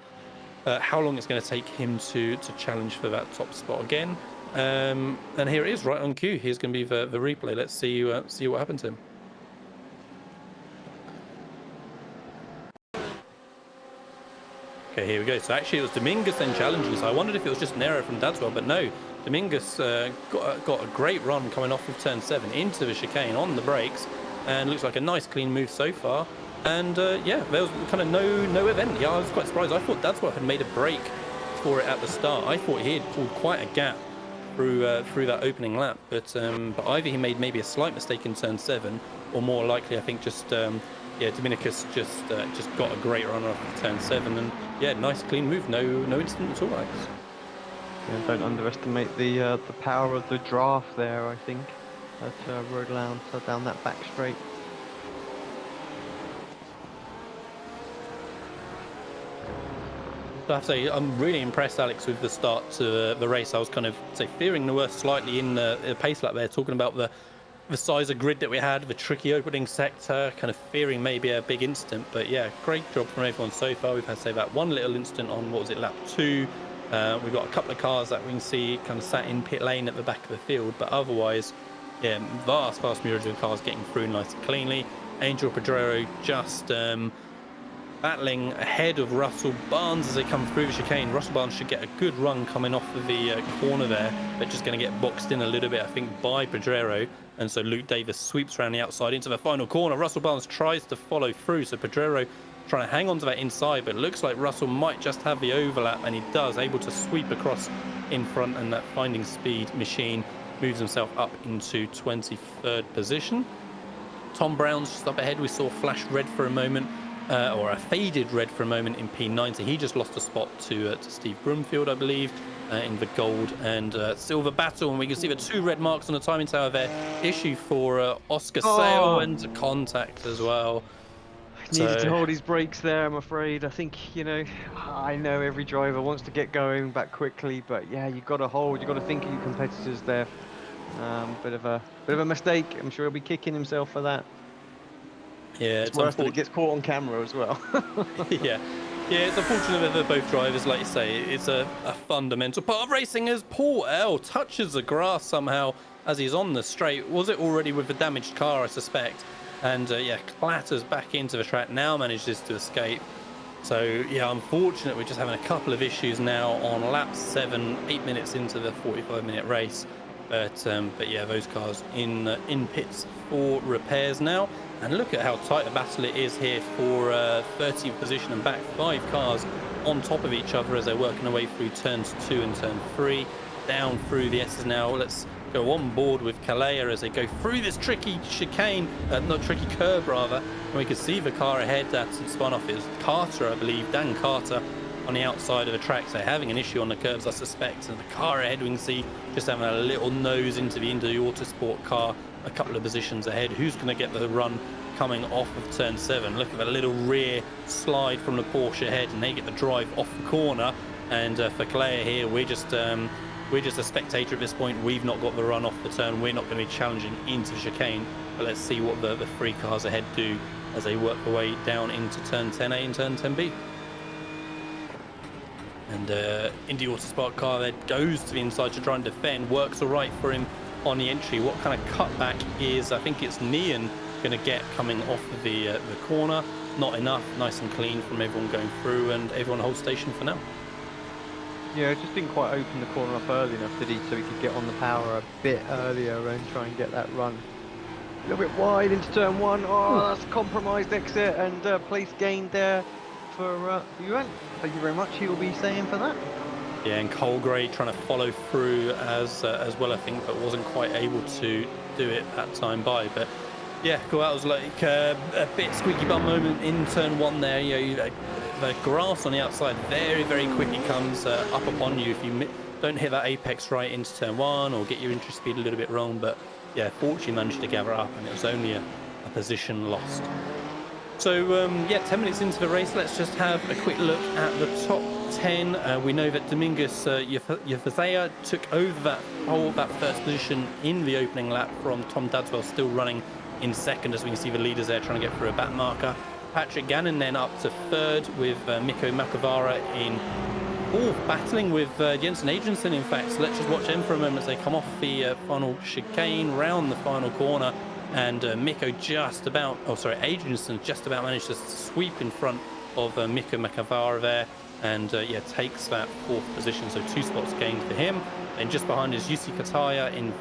how long it's going to take him to challenge for that top spot again. And here it is, right on cue. Here's going to be the replay. Let's see what happened to him. Okay, here we go. So actually it was Dominguez then challenging, so I wondered if it was just an error from Dadswell, but no. Dominguez got a great run coming off of turn 7 into the chicane on the brakes, and looks like a nice clean move so far. And yeah, there was kind of no event. Yeah, I was quite surprised. I thought Dadswell had made a break for it at the start. I thought he had pulled quite a gap through that opening lap, but either he made maybe a slight mistake in turn 7, or more likely I think just yeah, Dominicus just got a great run off of turn 7, and yeah, nice clean move, no incident at all, Alex. Yeah, don't underestimate the power of the draft there, I think, at Road Atlanta down that back straight. I have to say, I'm really impressed, Alex, with the start to the race. I was kind of fearing the worst slightly in the pace lap there, talking about the size of grid that we had, the tricky opening sector, kind of fearing maybe a big incident. But yeah, great job from everyone so far. We've had, say, that one little incident on, what was it, lap 2. We've got a couple of cars that we can see kind of sat in pit lane at the back of the field, but otherwise, yeah, vast majority of the cars getting through nice and cleanly. Angel Pedrero just battling ahead of Russell Barnes as they come through the chicane. Russell Barnes should get a good run coming off of the corner there, but just going to get boxed in a little bit, I think, by Pedrero. And so Luke Davis sweeps around the outside into the final corner. Russell Barnes tries to follow through, so Pedrero trying to hang on to that inside, but it looks like Russell might just have the overlap, and he does, able to sweep across in front, and that finding speed machine moves himself up into 23rd position. Tom Brown's just up ahead. We saw flash red for a moment, or a faded red for a moment in P90. He just lost a spot to Steve Broomfield, I believe, in the gold and silver battle, and we can see the 2 red marks on the timing tower there. Issue for Oscar Sale and contact as well. Needed to hold his brakes there, I'm afraid. I think, you know, I know every driver wants to get going back quickly, but yeah, you've got to hold, you've got to think of your competitors there. Bit of a mistake. I'm sure he'll be kicking himself for that. Yeah, it's worse that it gets caught on camera as well. yeah, it's unfortunate that both drivers, like you say, it's a fundamental part of racing, as Paul L touches the grass somehow as he's on the straight. Was it already with the damaged car, I suspect? And yeah, clatters back into the track, now manages to escape. So yeah, unfortunate, we're just having a couple of issues now on lap 7, 8 minutes into the 45-minute race. But yeah, those cars in pits for repairs now. And look at how tight a battle it is here for 30th position and back. 5 cars on top of each other as they're working their way through turns 2 and turn 3. Down through the S's now. Let's go on board with Kalea as they go through this tricky chicane, not tricky curve rather. And we can see the car ahead that spun off. It was Carter, I believe, Dan Carter, on the outside of the track. So having an issue on the curves, I suspect. And the car ahead, we can see just having a little nose into the Autosport car, a couple of positions ahead. Who's going to get the run coming off of turn 7? Look at the little rear slide from the Porsche ahead, and they get the drive off the corner. And for Kalea here, we're just a spectator at this point. We've not got the run off the turn. We're not going to be challenging into the chicane. But let's see what the 3 cars ahead do as they work their way down into turn 10A and turn 10B. And Indy Autosport car there goes to the inside to try and defend. Works all right for him on the entry. What kind of cutback is, I think it's Nian going to get coming off of the corner. Not enough. Nice and clean from everyone going through, and everyone holds station for now. Yeah, just didn't quite open the corner up early enough, did he? So he could get on the power a bit earlier and try and get that run a little bit wide into turn 1. Oh, that's a compromised exit, and place gained there for Yuan. Thank you very much. He will be staying for that. Yeah, and Colgrave trying to follow through as well, I think, but wasn't quite able to do it that time by. But yeah, cool. That was like a bit squeaky bum moment in turn 1 there. You know, the grass on the outside very, very quickly comes up upon you if you don't hit that apex right into turn 1 or get your entry speed a little bit wrong. But yeah, fortunately managed to gather up, and it was only a position lost. So yeah, 10 minutes into the race, let's just have a quick look at the top 10. We know that Dominguez Yafazea took over that first position in the opening lap from Tom Dadswell, still running in second, as we can see the leaders there trying to get through a back marker. Patrick Gannon then up to 3rd with Mikko Makavara in 4th, battling with Jensen Adrianson, in fact. So let's just watch them for a moment as they come off the final chicane, round the final corner. And Mikko Adrianson just about managed to sweep in front of Mikko Makavara there. and yeah, takes that 4th position. So 2 spots gained for him. And just behind is Jussi Kataya in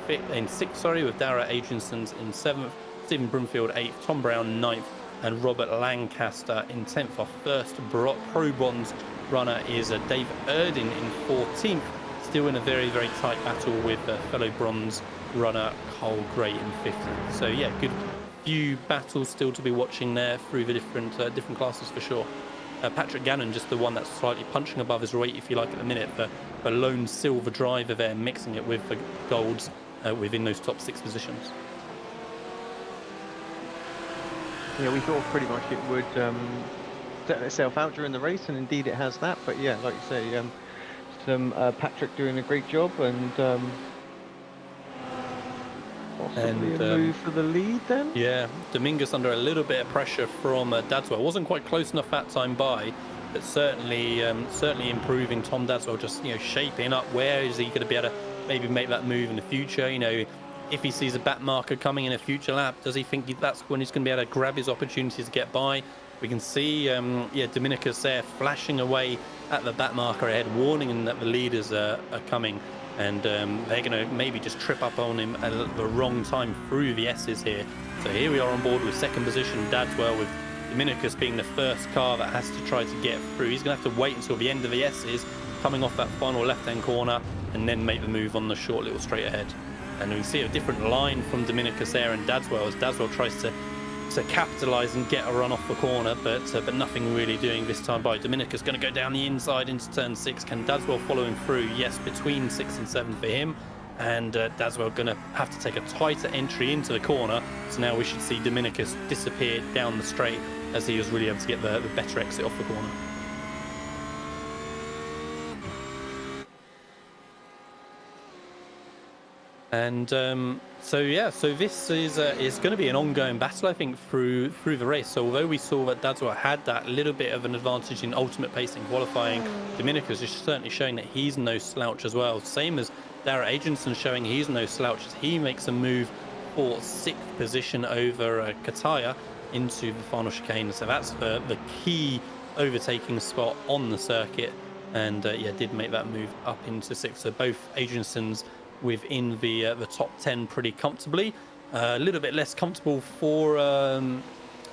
6th, sorry, with Dara Adriansons in 7th, Stephen Broomfield 8th, Tom Brown 9th, and Robert Lancaster in 10th. Our first pro bronze runner is Dave Erdin in 14th, still in a very, very tight battle with fellow bronze runner Carl Gray in 15th. So yeah, good few battles still to be watching there through the different classes for sure. Patrick Gannon, just the one that's slightly punching above his weight, if you like, at the minute. The lone silver driver there, mixing it with the golds within those top 6 positions. Yeah, we thought pretty much it would set itself out during the race, and indeed it has that. But yeah, like you say, Patrick doing a great job, and possibly a move for the lead then. Yeah, Dominguez under a little bit of pressure from Dadswell. Wasn't quite close enough that time by, but certainly improving. Tom Dadswell just shaping up. Where is he going to be able to maybe make that move in the future? If he sees a back marker coming in a future lap, does he think that's when he's going to be able to grab his opportunities to get by? We can see, Dominicus there flashing away at the back marker ahead, warning him that the leaders are coming. And they're going to maybe just trip up on him at the wrong time through the S's here. So here we are on board with 2nd position, Dadswell, with Dominicus being the first car that has to try to get through. He's going to have to wait until the end of the S's, coming off that final left-hand corner, and then make the move on the short little straight ahead. And we can see a different line from Dominicus there and Dadswell, as Dadswell tries to capitalise and get a run off the corner, but nothing really doing this time by. Dominicus going to go down the inside into turn 6. Can Dadswell follow him through? Yes, between 6 and 7 for him. And Dadswell going to have to take a tighter entry into the corner. So now we should see Dominicus disappear down the straight, as he was really able to get the better exit off the corner. And so this is going to be an ongoing battle, I think, through the race. So although we saw that Dadswell had that little bit of an advantage in ultimate pacing qualifying, Dominicus is certainly showing that he's no slouch as well. Same as Dara Agenson showing he's no slouch as he makes a move for 6th position over Kataya into the final chicane. So that's the key overtaking spot on the circuit. And did make that move up into 6th. So both Agentsons within the top 10 pretty comfortably. A little bit less comfortable for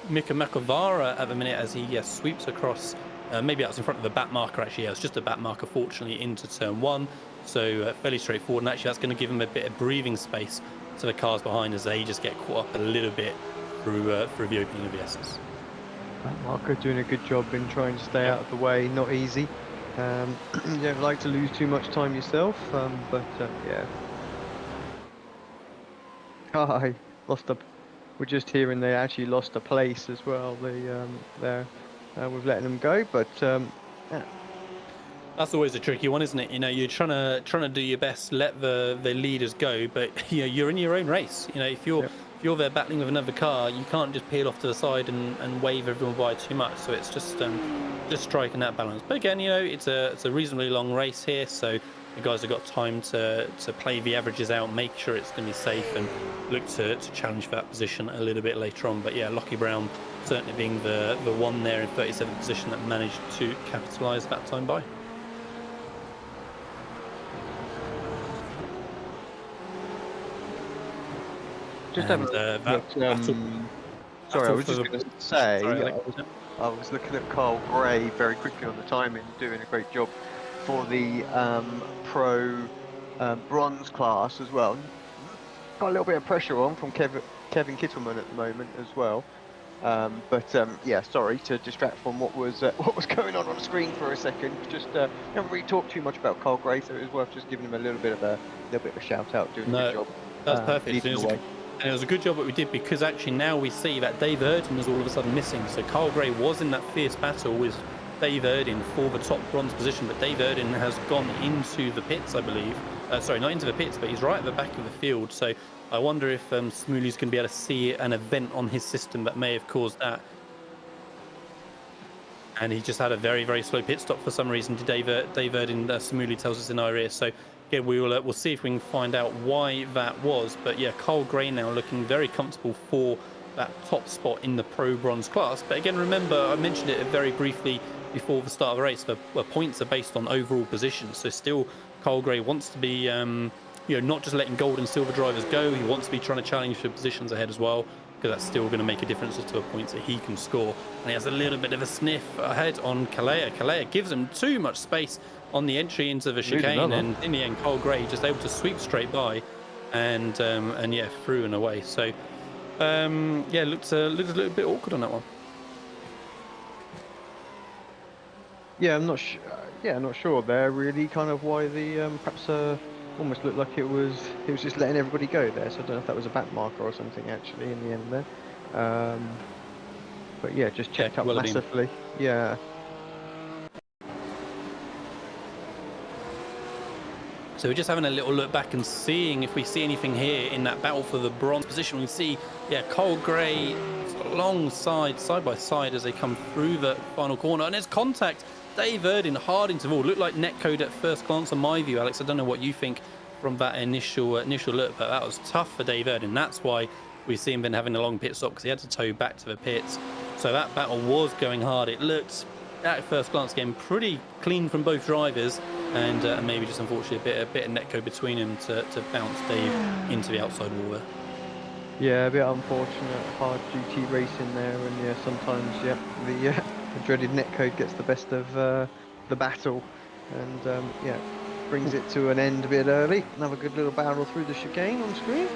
Mika Makavara at the minute, as he sweeps across. Maybe that's in front of the back marker, actually. Yeah, it's just a back marker, fortunately, into turn 1. So fairly straightforward, and actually that's going to give him a bit of breathing space to the cars behind as they just get caught up a little bit through the opening of the S's. Marco doing a good job in trying to stay out of the way. Not easy. You don't like to lose too much time yourself, but yeah. I lost a. We're just hearing they actually lost a place as well. They're we've letting them go, but yeah. That's always a tricky one, isn't it? You're trying to do your best, let the leaders go, but you're in your own race. If you're there battling with another car, you can't just peel off to the side and wave everyone by too much. So it's just striking that balance. But again, it's a reasonably long race here, so the guys have got time to play the averages out, make sure it's going to be safe, and look to challenge for that position a little bit later on. But yeah, Lockie Brown certainly being the one there in 37th position that managed to capitalise that time by. Just sorry, I was just going to say, I was looking at Carl Gray very quickly on the timing, doing a great job for the pro bronze class as well. Got a little bit of pressure on from Kevin Kittleman at the moment as well. Yeah, sorry to distract from what was going on the screen for a second. Just haven't really talked too much about Carl Gray, so it was worth just giving him a little bit of a shout out, doing a good job. That's perfect. And it was a good job that we did, because actually now we see that Dave Erdin is all of a sudden missing. So Carl Gray was in that fierce battle with Dave Erdin for the top bronze position, but Dave Erdin has gone into the pits, I believe. Sorry, not into the pits, but he's right at the back of the field. So I wonder if Smooley's going to be able to see an event on his system that may have caused that. And he just had a very, very slow pit stop for some reason. Dave Erdin, Smooley tells us in our ear. So yeah, we'll see if we can find out why that was. But yeah, Carl Gray now looking very comfortable for that top spot in the pro bronze class. But again, remember, I mentioned it very briefly before the start of the race. The points are based on overall positions, so still Carl Gray wants to be not just letting gold and silver drivers go. He wants to be trying to challenge for positions ahead as well, because that's still going to make a difference as to the points that he can score. And he has a little bit of a sniff ahead on Kalea. Kalea gives him too much space on the entry into the chicane, and in the end Carl Gray just able to sweep straight by and yeah, through and away. So yeah, looks a little bit awkward on that one. Yeah, I'm not sure there really kind of why the perhaps almost looked like it was just letting everybody go there. So I don't know if that was a back marker or something actually in the end there. But yeah, just checked up massively. Yeah. So we're just having a little look back and seeing if we see anything here in that battle for the bronze position. We see, yeah, Carl Gray alongside, side by side as they come through the final corner. And there's contact. Dave Erdin, hard interval. Looked like netcode at first glance on my view, Alex. I don't know what you think from that initial look, but that was tough for Dave Erdin. That's why we see him been having a long pit stop, because he had to tow back to the pits. So that battle was going hard. It looked, at first glance, again, pretty clean from both drivers, and maybe just unfortunately a bit of netcode between them to bounce Dave into the outside wall there. Yeah, a bit unfortunate, hard GT racing there, and yeah, sometimes the dreaded netcode gets the best of the battle, and yeah, brings it to an end a bit early. Another good little battle through the chicane on screen.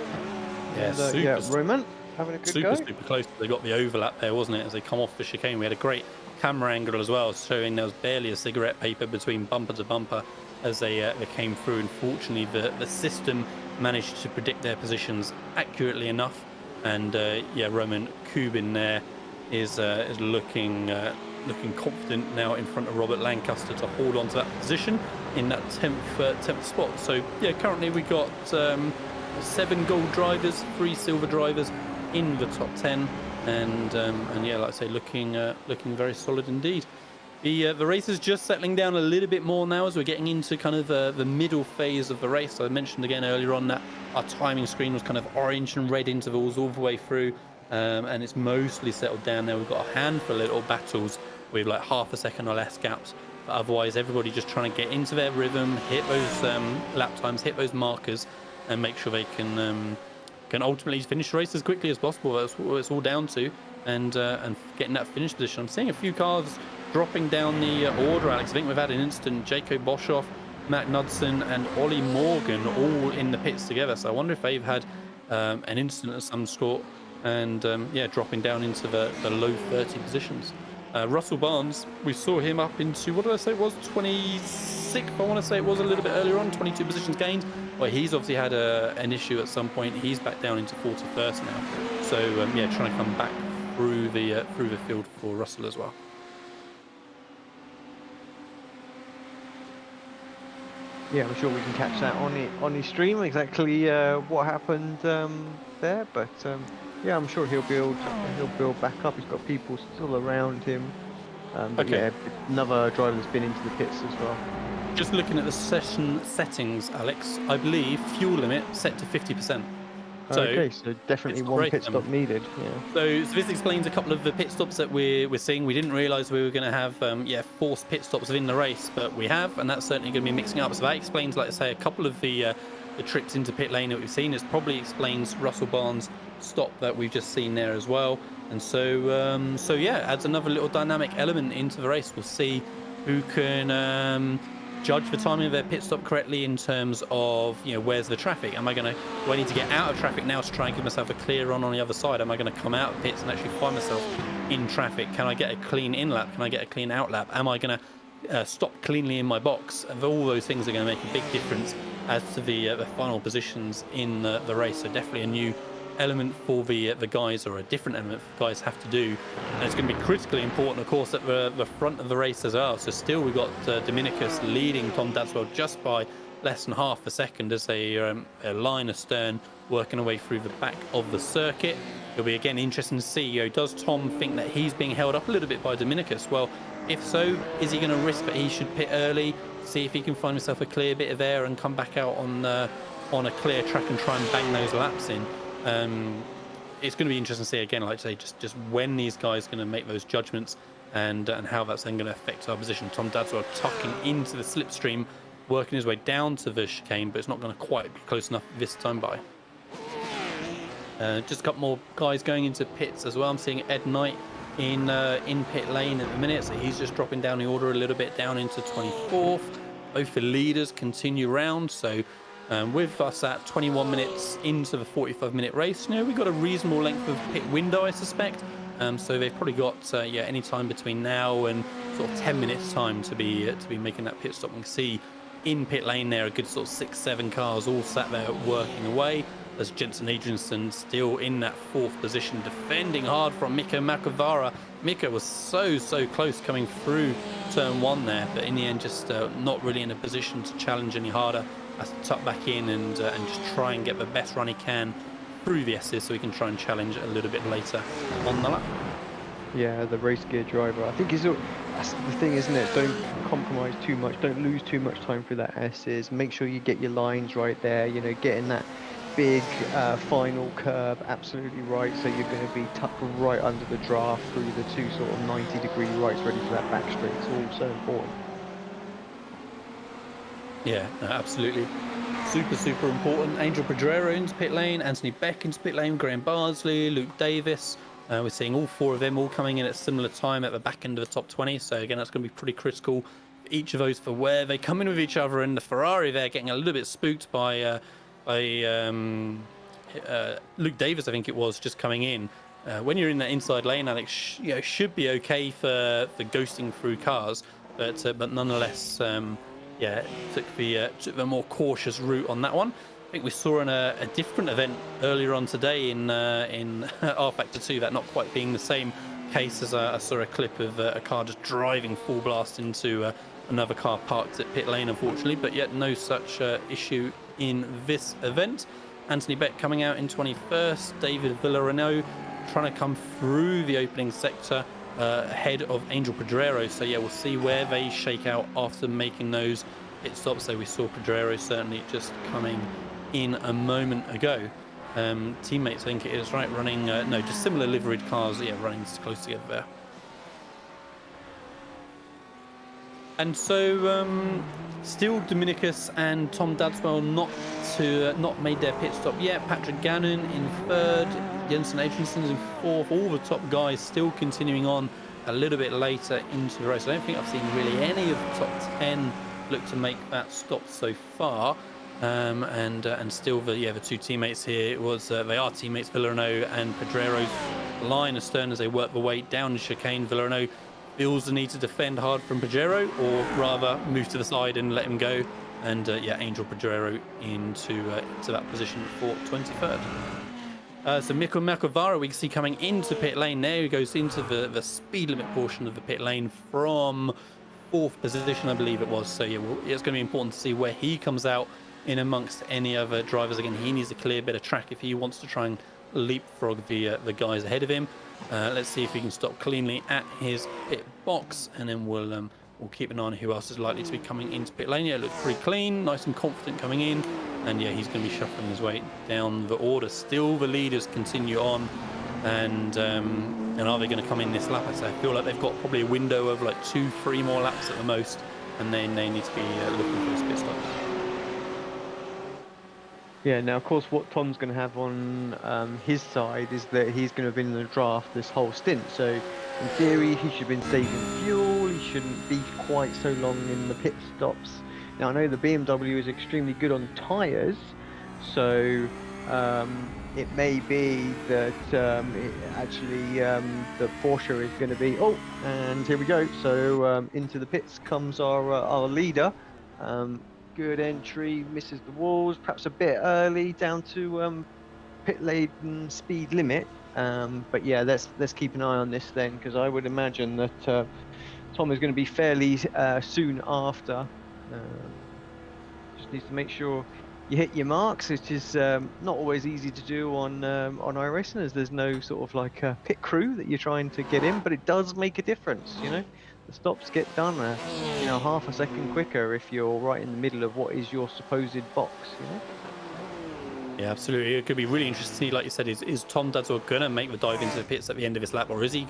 Yeah, And, yeah, Roman having a good go. Super close. They got the overlap there, wasn't it, as they come off the chicane. We had a great camera angle as well, showing there was barely a cigarette paper between bumper to bumper as they came through. Unfortunately, the system managed to predict their positions accurately enough, and yeah, Roman Kubin there is looking confident now in front of Robert Lancaster to hold on to that position in that 10th spot. So yeah, currently we got 7 gold drivers, 3 silver drivers in the top 10, and yeah, like I say, looking very solid indeed. The race is just settling down a little bit more now as we're getting into kind of the middle phase of the race. I mentioned again earlier on that our timing screen was kind of orange and red intervals all the way through, and it's mostly settled down now. We've got a handful of little battles with like half a second or less gaps, but otherwise everybody just trying to get into their rhythm, hit those lap times, hit those markers, and make sure they can ultimately finish the race as quickly as possible. That's what it's all down to, and getting that finish position. I'm seeing a few cars dropping down the order, Alex. I think we've had an instant Jacob Boshoff, Matt Knudsen and Ollie Morgan all in the pits together, so I wonder if they've had an incident of some sort, and yeah, dropping down into the low 30 positions. Russell Barnes, we saw him up into, what did I say it was, 26th, I want to say it was a little bit earlier on, 22 positions gained. Well, he's obviously had an issue at some point. He's back down into 41st now, so yeah, trying to come back through the field for Russell as well. Yeah, I'm sure we can catch that on his stream, exactly what happened there. But yeah, I'm sure he'll build back up. He's got people still around him. But Okay. yeah, another driver that's been into the pits as well. Just looking at the session settings, Alex, I believe fuel limit set to 50%. So Okay, so definitely it's one great, pit stop needed. Yeah. So this explains a couple of the pit stops that we're seeing. We didn't realise we were going to have forced pit stops within the race, but we have, and that's certainly going to be mixing up. So that explains, like I say, a couple of the trips into pit lane that we've seen. It probably explains Russell Barnes' stop that we've just seen there as well. And so yeah, adds another little dynamic element into the race. We'll see who can judge the timing of their pit stop correctly in terms of, where's the traffic? Do I need to get out of traffic now to try and give myself a clear run on the other side? Am I going to come out of pits and actually find myself in traffic? Can I get a clean in lap? Can I get a clean out lap? Am I going to stop cleanly in my box? And all those things are going to make a big difference as to the final positions in the race. So definitely a new element for the guys, or a different element for guys have to do, and it's going to be critically important, of course, at the front of the race as well. So still we've got Dominicus leading Tom Dadswell just by less than half a second as a line astern, working away through the back of the circuit. It'll be again interesting to see, does Tom think that he's being held up a little bit by Dominicus? Well, if so, is he going to risk that he should pit early, see if he can find himself a clear bit of air and come back out on a clear track and try and bang those laps in? It's going to be interesting to see, again, like I say, just when these guys are going to make those judgments and how that's then going to affect our position. Tom Dadswell tucking into the slipstream, working his way down to the chicane, but it's not going to quite be close enough this time by. Just a couple more guys going into pits as well. I'm seeing Ed Knight in pit lane at the minute, so he's just dropping down the order a little bit down into 24th. Both the leaders continue round, so with us at 21 minutes into the 45-minute race, we've got a reasonable length of pit window, I suspect. So they've probably got any time between now and sort of 10 minutes time to be making that pit stop. We can see in pit lane there a good sort of 6-7 cars all sat there working away. As Jensen Adrianson still in that 4th position, defending hard from Mika Makavara. Mika was so close coming through turn 1 there, but in the end just not really in a position to challenge any harder. Has to tuck back in and just try and get the best run he can through the S's so he can try and challenge a little bit later on the lap. Yeah, the race gear driver. I think that's the thing, isn't it? Don't compromise too much. Don't lose too much time through that S's. Make sure you get your lines right there. Getting that big final curb absolutely right, so you're going to be tucked right under the draft through the 2 sort of 90-degree rights ready for that back straight. It's all so important. Yeah, no, absolutely. Super important. Angel Pedrero into pit lane, Anthony Beck into pit lane, Graham Barnsley, Luke Davis. We're seeing all 4 of them all coming in at similar time at the back end of the top 20. So again, that's going to be pretty critical for each of those for where they come in with each other. And the Ferrari there getting a little bit spooked by Luke Davis, I think it was, just coming in. When you're in that inside lane, Alex, should be okay for ghosting through cars, but nonetheless, took the more cautious route on that one. I think we saw in a different event earlier on today in R Factor 2, that not quite being the same case, as I saw a clip of a car just driving full blast into another car parked at pit lane, unfortunately, but yet no such issue in this event. Anthony Beck coming out in 21st, David Villarrenault trying to come through the opening sector ahead of Angel Pedrero. So yeah, we'll see where they shake out after making those pit stops. So we saw Pedrero certainly just coming in a moment ago. Teammates, I think it is, right, running just similar liveried cars, running close together there. And so still Dominicus and Tom Dadswell not made their pit stop yet. Patrick Gannon in 3rd, Jensen Adrianson in 4th. All the top guys still continuing on a little bit later into the race. I don't think I've seen really any of the top 10 look to make that stop so far. And still the 2 teammates here, they are teammates, Villarrenault and Pedrero's line astern as they work their way down the chicane. Villarrenault feels the need to defend hard from Pedrero, or rather move to the side and let him go. And Angel Pedrero into that position for 23rd. So Mikko Makavara we can see coming into pit lane there. He goes into the speed limit portion of the pit lane from 4th position, I believe it was. So it's going to be important to see where he comes out in amongst any other drivers. Again, he needs a clear bit of track if he wants to try and leapfrog the guys ahead of him. Let's see if we can stop cleanly at his pit box, and then we'll keep an eye on who else is likely to be coming into pit lane. Yeah, it looks pretty clean, nice and confident coming in, and he's going to be shuffling his way down the order. Still the leaders continue on, and are they going to come in this lap? I feel like they've got probably a window of like 2-3 more laps at the most, and then they need to be looking for this pit stop. Yeah, now of course what Tom's going to have on his side is that he's going to have been in the draft this whole stint. So in theory he should have been saving fuel, he shouldn't be quite so long in the pit stops. Now I know the BMW is extremely good on tyres, so it may be that the Porsche is going to be, and here we go. So into the pits comes our leader. Good entry, misses the walls, perhaps a bit early down to pit lane speed limit. But yeah, let's keep an eye on this then, because I would imagine that Tom is going to be fairly soon after. Just needs to make sure you hit your marks, which is not always easy to do on iRacing, as there's no sort of like a pit crew that you're trying to get in, but it does make a difference, The stops get done half a second quicker if you're right in the middle of what is your supposed box, Yeah, absolutely. It could be really interesting to see, like you said, is Tom Dadswell going to make the dive into the pits at the end of his lap, or is he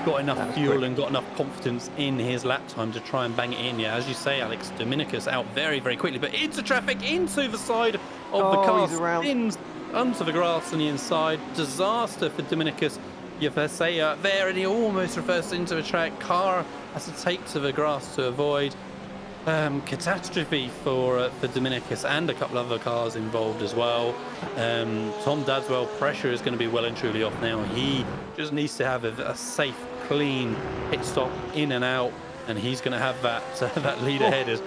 got enough fuel and got enough confidence in his lap time to try and bang it in? Yeah, as you say, Alex, Dominicus out very, very quickly, but into traffic, into the side of the car, spins onto the grass on the inside. Disaster for Dominicus. Yvesea there, and he almost reversed into the track. Car has to take to the grass to avoid. Catastrophe for Dominicus and a couple of other cars involved as well. Tom Dadswell, pressure is going to be well and truly off now. He just needs to have a safe, clean pit stop in and out, and he's going to have that that lead ahead as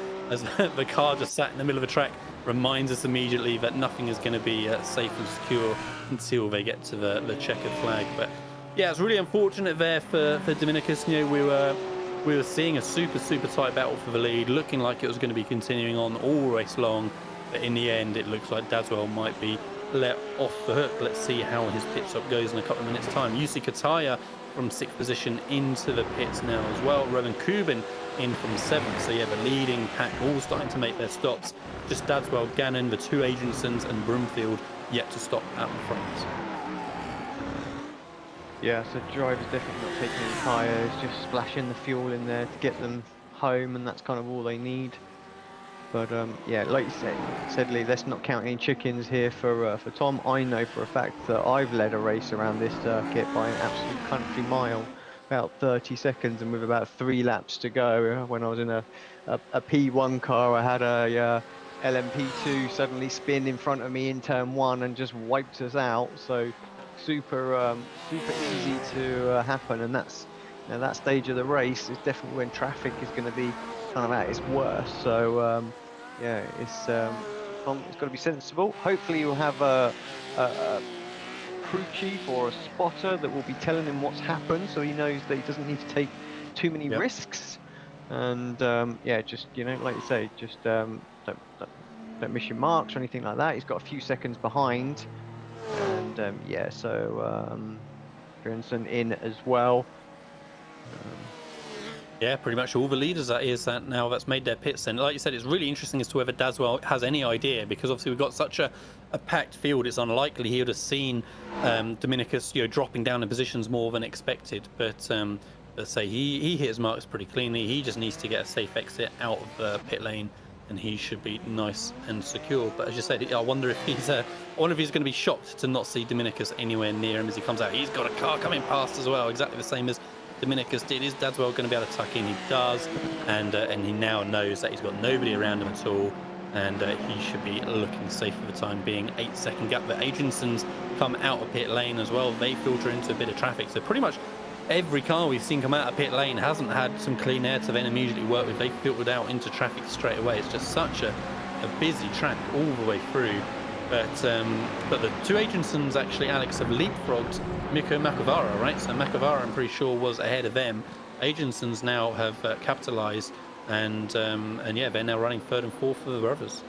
the car just sat in the middle of the track. Reminds us immediately that nothing is going to be safe and secure until they get to the checkered flag. But yeah, it's really unfortunate there for Dominicus. You know, we were seeing a super tight battle for the lead, looking like it was going to be continuing on all race long, but in the end it looks like Dadswell might be let off the hook. Let's see how his pit stop goes in a couple of minutes time. Yusi Kataya from 6th position into the pits now as well. Roman Kubin in from 7th. So yeah, the leading pack all starting to make their stops. Just Dadswell, Gannon, the 2 Agentsons and Broomfield yet to stop at the front. Yeah, so drivers definitely not taking any tyres, just splashing the fuel in there to get them home, and that's kind of all they need. But yeah, like you said, Lee, let's not count any chickens here for Tom. I know for a fact that I've led a race around this circuit by an absolute country mile, about 30 seconds, and with about 3 laps to go. When I was in a P1 car, I had a LMP2 suddenly spin in front of me in turn 1 and just wiped us out. So super easy to happen, and that's, you know, that stage of the race is definitely when traffic is going to be kind of at its worst. So yeah, it's got to be sensible. Hopefully you'll have a crew chief or a spotter that will be telling him what's happened, so he knows that he doesn't need to take too many risks. And yeah, just, you know, like you say, just don't miss your marks or anything like that. He's got a few seconds behind. And yeah, so Bjornsson in as well. Yeah, pretty much all the leaders that now that's made their pits. And like you said, it's really interesting as to whether Dadswell has any idea, because obviously we've got such a packed field. It's unlikely he would have seen Dominicus, you know, dropping down in positions more than expected. But let's say he hit his marks pretty cleanly. He just needs to get a safe exit out of the pit lane, and he should be nice and secure. But as you said, I wonder if he's going to be shocked to not see Dominicus anywhere near him as he comes out. He's got a car coming past as well, exactly the same as Dominicus did. Is Dadswell going to be able to tuck in? He does, and he now knows that he's got nobody around him at all, and he should be looking safe for the time being. 8-second gap. The Agentsons come out of pit lane as well. They filter into a bit of traffic, so pretty much every car we've seen come out of pit lane hasn't had some clean air to then immediately work with. They filtered out into traffic straight away. It's just such a busy track all the way through. But the 2 Agentsons actually, Alex, have leapfrogged Mikko Makavara, right? So Makavara, I'm pretty sure, was ahead of them. Agentsons now have capitalised, and yeah, they're now running 3rd and 4th for the others.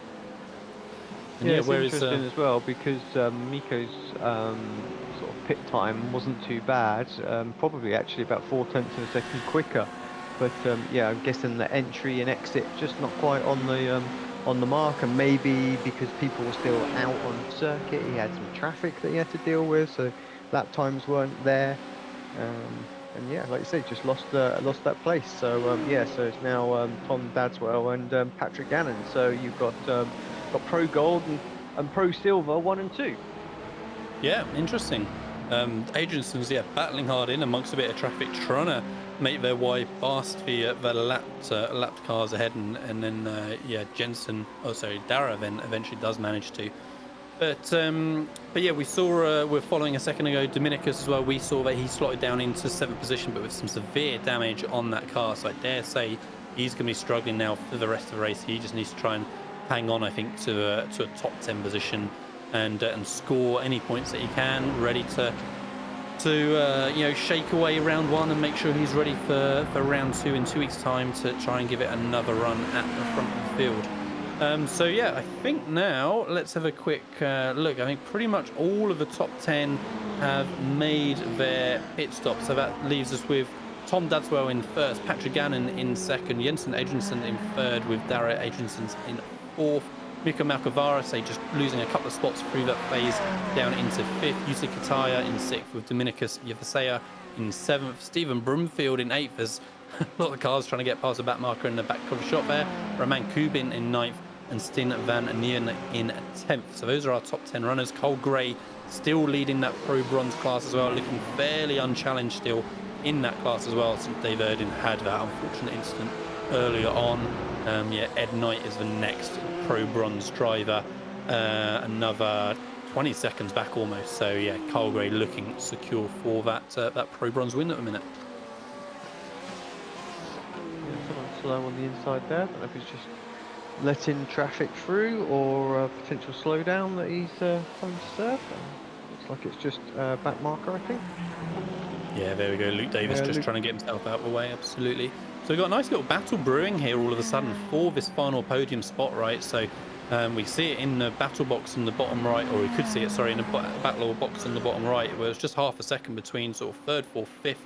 And yeah, it's interesting as well, because Mikko's sort of pit time wasn't too bad, probably actually about 0.4 of a second quicker. But yeah, I'm guessing the entry and exit just not quite on the mark, and maybe because people were still out on circuit, he had some traffic that he had to deal with, so lap times weren't there. And yeah, like you say, just lost that place. So yeah, so it's now Tom Dadswell and Patrick Gannon. So you've got Pro Gold and Pro Silver 1 and 2. Yeah, interesting. Agentsons, yeah, battling hard in amongst a bit of traffic, trying to make their way past the lapped cars ahead, and then yeah, Dara then eventually does manage to. But yeah, we saw we're following a second ago Dominicus as well. We saw that he slotted down into 7th position, but with some severe damage on that car. So I dare say he's going to be struggling now for the rest of the race. He just needs to try and hang on, I think, to a top 10 position and score any points that he can, ready to you know, shake away round 1 and make sure he's ready for round 2 in 2 weeks' time to try and give it another run at the front of the field. So yeah, I think now let's have a quick look. I think pretty much all of the top 10 have made their pit stop, so that leaves us with Tom Dadswell in 1st, Patrick Gannon in 2nd, Jensen Agentsson in 3rd, with Dara Agentsson in 4th, Mika Malkavara, say, just losing a couple of spots through that phase, down into 5th. Yuta Kataya in 6th, with Dominicus Yevasea in 7th. Stephen Broomfield in 8th, as a lot of the cars trying to get past the back marker in the back of the shot there. Roman Kubin in 9th, and Stin Van Nieren in 10th. So those are our top 10 runners. Cole Gray still leading that Pro Bronze class as well, looking fairly unchallenged still in that class as well, since Dave Erdin had that unfortunate incident earlier on. Yeah, Ed Knight is the next Pro Bronze driver, another 20 seconds back almost. So yeah, Cole Gray looking secure for that Pro Bronze win at the minute. Yeah, someone slow on the inside there. I don't know if he's just letting traffic through or a potential slowdown that he's having to serve. Looks like it's just back marker, I think. Yeah, there we go. Luke Davis just trying to get himself out of the way, absolutely. So we've got a nice little battle brewing here all of a sudden for this final podium spot, right? So we see it in the battle box in the bottom right, or we could see it, sorry, in the battle box in the bottom right, where it's just half a second between sort of 3rd, 4th, 5th,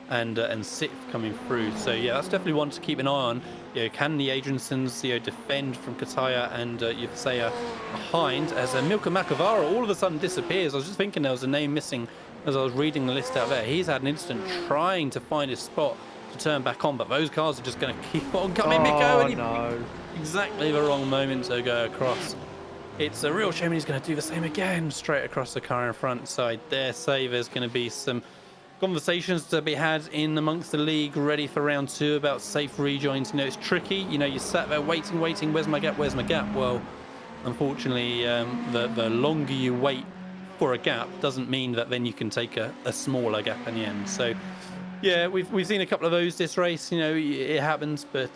and 6th coming through. So yeah, that's definitely one to keep an eye on. You know, can the Adriansons, you know, defend from Kataya and Yevasea behind, as Milka Makavara all of a sudden disappears. I was just thinking there was a name missing as I was reading the list out there. He's had an incident trying to find his spot to turn back on, but those cars are just going to keep on coming. Oh, no. Exactly the wrong moment to go across. It's a real shame he's going to do the same again, straight across the car in front. So I dare say there's going to be some conversations to be had in amongst the league, ready for round 2 about safe rejoins. You know, it's tricky. You know, you sat there waiting. Where's my gap? Where's my gap? Well, unfortunately, the longer you wait for a gap doesn't mean that then you can take a smaller gap in the end. So yeah, we've seen a couple of those this race. You know, it happens, but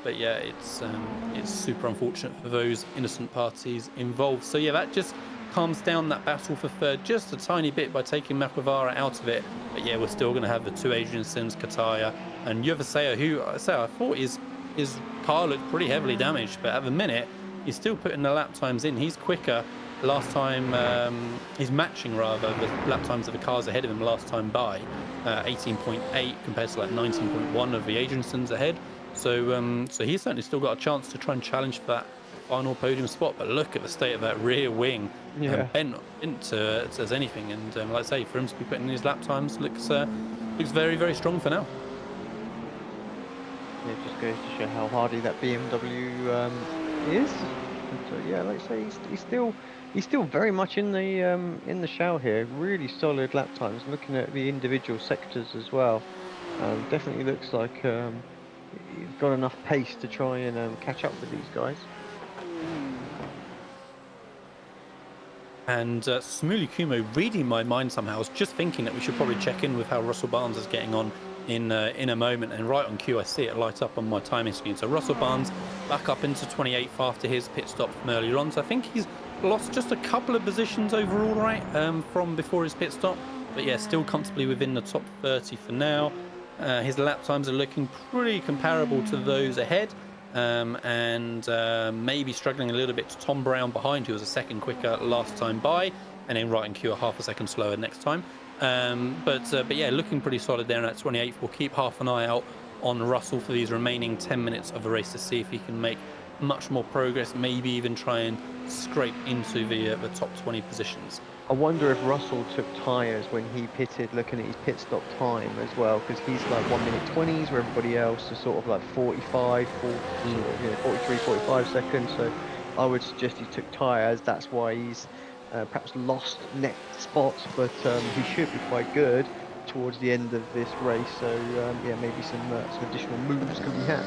yeah, it's super unfortunate for those innocent parties involved. So yeah, that just calms down that battle for 3rd just a tiny bit by taking Makavara out of it. But yeah, we're still going to have the 2 Adriansons, Kataya and Yevasea, who I thought his car looked pretty heavily damaged, but at the minute he's still putting the lap times in. He's quicker. Last time, he's matching rather the lap times of the cars ahead of him last time by 18.8 compared to like 19.1 of the Adriansons ahead. So he's certainly still got a chance to try and challenge for that final podium spot. But look at the state of that rear wing, bent as anything. And like I say, for him to be putting in his lap times looks very, very strong for now. It just goes to show how hardy that BMW is. So yeah, like I say, he's still very much in the show here. Really solid lap times. Looking at the individual sectors as well, definitely looks like he's got enough pace to try and catch up with these guys. And Smooly Kumo reading my mind somehow. I was just thinking that we should probably check in with how Russell Barnes is getting on in a moment, and right on cue I see it light up on my timing screen. So Russell Barnes back up into 28th after his pit stop from earlier on. So I think he's lost just a couple of positions overall, right, from before his pit stop. But yeah, still comfortably within the top 30 for now. His lap times are looking pretty comparable to those ahead, and maybe struggling a little bit to Tom Brown behind, who was a second quicker last time by, and then right in queue a half a second slower next time. But yeah, looking pretty solid there at 28th. We'll keep half an eye out on Russell for these remaining 10 minutes of the race to see if he can make much more progress, maybe even try and scrape into the top 20 positions. I wonder if Russell took tyres when he pitted, looking at his pit stop time as well, because he's like 1:20s where everybody else is sort of like 45, 40, 43, 45 seconds. So I would suggest he took tyres. That's why he's perhaps lost next spots, but he should be quite good towards the end of this race. So yeah, maybe some additional moves can be had.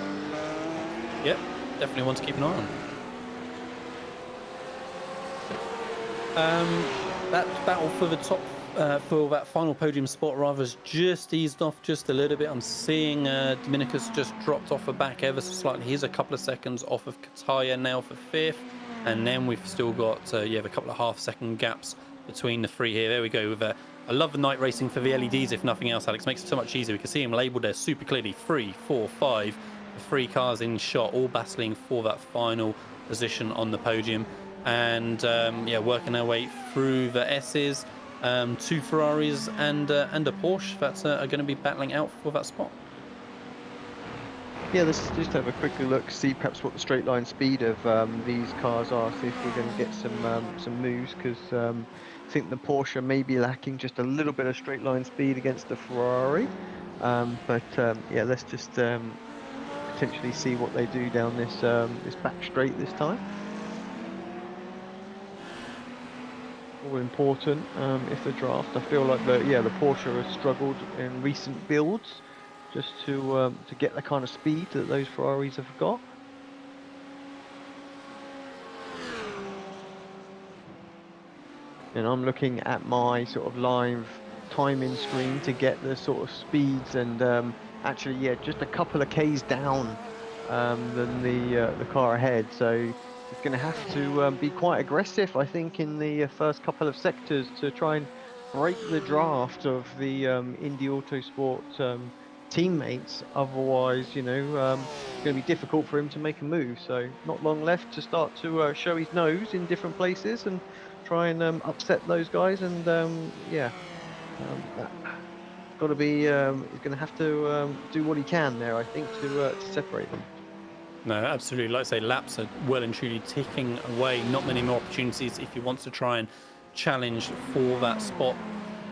Yep, definitely one to keep an eye on. That battle for the top, for that final podium spot rather has just eased off just a little bit. I'm seeing Dominicus just dropped off the back ever so slightly. He's a couple of seconds off of Kataya now for 5th. And then we've still got a couple of half-second gaps between the 3 here. There we go. With I love the night racing for the LEDs, if nothing else, Alex. Makes it so much easier. We can see them labelled there super clearly. 3, 4, 5. The 3 cars in shot, all battling for that final position on the podium. And yeah, working our way through the S's, 2 Ferraris and a Porsche that are going to be battling out for that spot. Yeah, let's just have a quick look, see perhaps what the straight line speed of these cars are, see if we're going to get some moves, because I think the Porsche may be lacking just a little bit of straight line speed against the Ferrari. Yeah, let's just potentially see what they do down this back straight this time. All important if the draft. I feel like the Porsche has struggled in recent builds just to get the kind of speed that those Ferraris have got. And I'm looking at my sort of live timing screen to get the sort of speeds, and actually, yeah, just a couple of Ks down than the car ahead. So it's going to have to be quite aggressive, I think, in the first couple of sectors to try and break the draft of the Indy Autosport teammates. Otherwise, you know, it's going to be difficult for him to make a move. So not long left to start to show his nose in different places and try and upset those guys. And yeah, got to be. He's going to have to do what he can there, I think, to separate them. No, absolutely. Like I say, laps are well and truly ticking away. Not many more opportunities if he wants to try and challenge for that spot.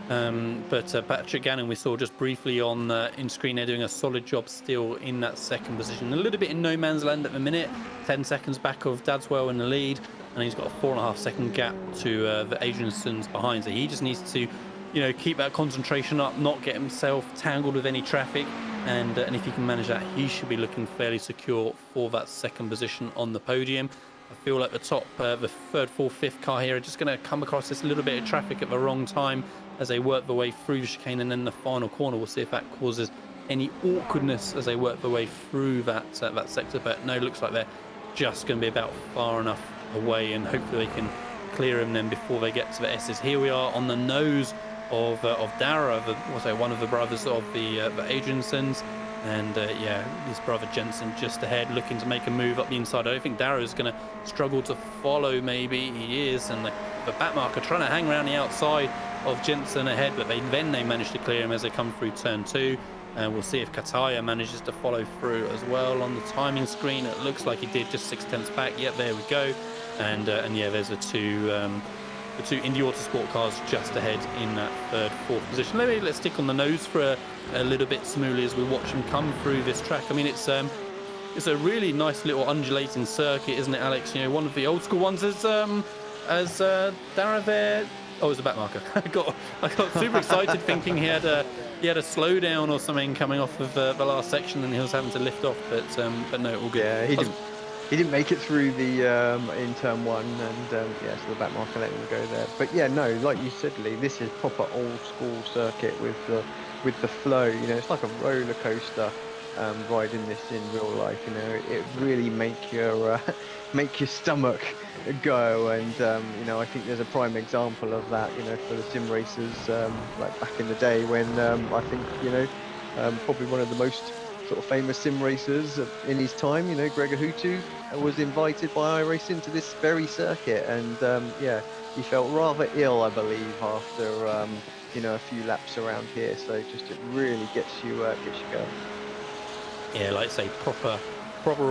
But Patrick Gannon, we saw just briefly on in screen, they're doing a solid job still in that second position. A little bit in no man's land at the minute. 10 seconds back of Dadswell in the lead, and he's got a 4.5 second gap to the Adriansons behind. So he just needs to, you know, keep that concentration up, not get himself tangled with any traffic. And if he can manage that, he should be looking fairly secure for that second position on the podium. I feel like the top, the third, fourth, fifth car here are just going to come across this little bit of traffic at the wrong time as they work their way through the chicane, and then the final corner. We'll see if that causes any awkwardness as they work their way through that sector. But no, looks like they're just going to be about far enough away, and hopefully they can clear him then before they get to the S's. Here we are on the nose of Dara, one of the brothers of the Adriansons, and yeah, his brother Jensen just ahead, looking to make a move up the inside. I don't think Dara is going to struggle to follow. Maybe he is, and the back marker trying to hang around the outside of Jensen ahead, but they manage to clear him as they come through turn 2. And we'll see if Kataya manages to follow through as well. On the timing screen, it looks like he did, just 6/10 back. Yep, there we go. And yeah, there's the two Indy Autosport cars just ahead in that third, fourth position. Let's stick on the nose for a little bit smoothly as we watch him come through this track. I mean, it's a really nice little undulating circuit, isn't it, Alex? You know, one of the old school ones as Dara there. Oh, it's a back marker. I got super excited thinking he had a slowdown or something coming off of the last section, and he was having to lift off. But no, all good. Yeah, he didn't make it through the in turn 1, and yeah, so the back marker let him go there. But yeah, no, like you said, Lee, this is proper old school circuit with the flow. You know, it's like a roller coaster riding this in real life. You know, it really make your stomach go, and you know, I think there's a prime example of that, you know, for the sim racers, like back in the day when I think, you know, probably one of the most sort of famous sim racers in his time, you know, Gregor Hutu, was invited by iRacing to this very circuit, and yeah, he felt rather ill, I believe, after you know, a few laps around here. So just it really gets you going. Yeah, like I say, proper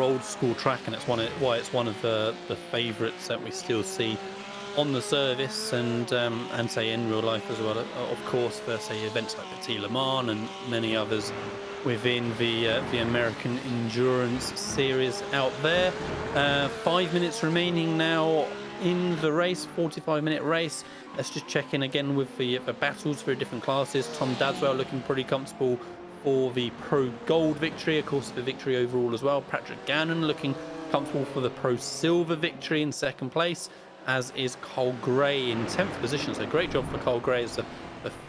old school track, and it's why it's one of the favourites that we still see on the service, and say in real life as well, of course, for say events like Petit Le Mans and many others within the American Endurance Series out there. 5 minutes remaining now in the race, 45-minute race. Let's just check in again with the battles for different classes. Tom Dadswell looking pretty comfortable for the Pro Gold victory, of course, the victory overall as well. Patrick Gannon looking comfortable for the Pro Silver victory in second place, as is Cole Gray in 10th position. So great job for Cole Gray as the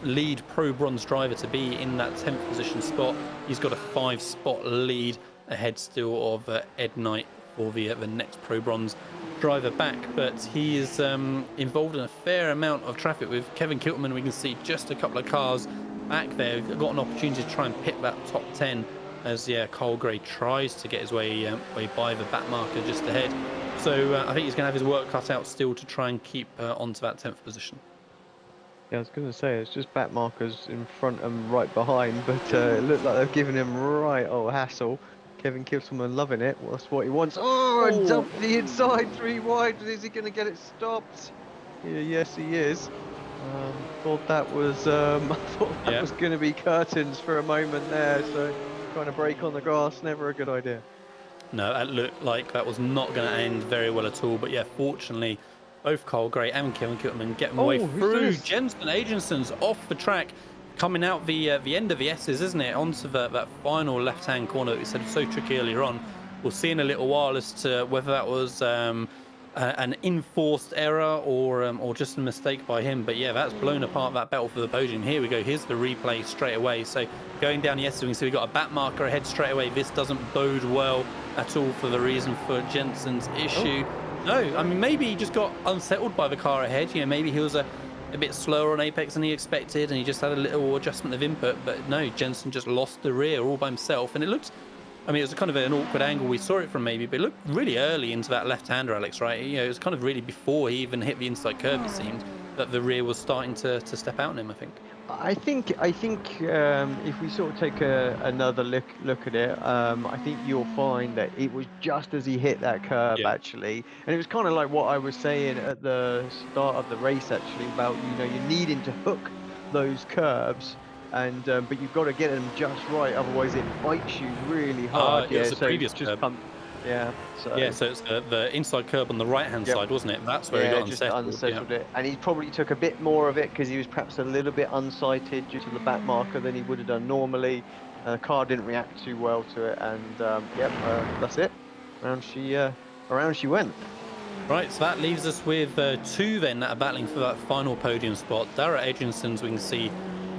lead Pro Bronze driver to be in that 10th position spot. He's got a 5-spot lead ahead still of Ed Knight for the next Pro Bronze driver back, but he is involved in a fair amount of traffic with Kevin Kiltman. We can see just a couple of cars back there. Got an opportunity to try and pit that top 10 as Cole Gray tries to get his way by the back marker just ahead. So I think he's going to have his work cut out still to try and keep onto that 10th position. Yeah, I was going to say, it's just back markers in front and right behind, but it looked like they've given him right old hassle. Kevin Kittelman loving it. Well, that's what he wants. Oh, and dumped the inside 3 wide. Is he going to get it stopped? Yeah, yes, he is. Thought that was I thought that was going to be curtains for a moment there. So trying to break on the grass, never a good idea. No, that looked like that was not going to end very well at all. But yeah, fortunately, both Carl Gray and Kevin Kittelman get them away through. Jensen Agensen's off the track, coming out the end of the S's, isn't it? Onto that final left-hand corner that we said was so tricky earlier on. We'll see in a little while as to whether that was an enforced error or just a mistake by him. But yeah, that's blown apart that battle for the podium. Here we go. Here's the replay straight away. So going down the S, we can see we've got a back marker ahead straight away. This doesn't bode well at all for the reason for Jensen's issue. No, I mean, maybe he just got unsettled by the car ahead. You know, maybe he was a bit slower on Apex than he expected, and he just had a little adjustment of input. But no, Jensen just lost the rear all by himself, and it looked, I mean, it was kind of an awkward angle we saw it from maybe, but it looked really early into that left-hander, Alex, right? You know, it was kind of really before he even hit the inside curve, it seemed, that the rear was starting to step out on him, I think. I think if we sort of take another look at it, I think you'll find that it was just as he hit that curve actually, and it was kind of like what I was saying at the start of the race actually about, you know, you needing to hook those curves, and but you've got to get them just right, otherwise it bites you really hard. It was the previous curve. So it's the inside curb on the right-hand side, wasn't it? That's where he got unsettled. It. And he probably took a bit more of it because he was perhaps a little bit unsighted due to the back marker than he would have done normally. The car didn't react too well to it, and that's it. Around she went. Right, so that leaves us with 2 then that are battling for that final podium spot. Dara Adrianson's we can see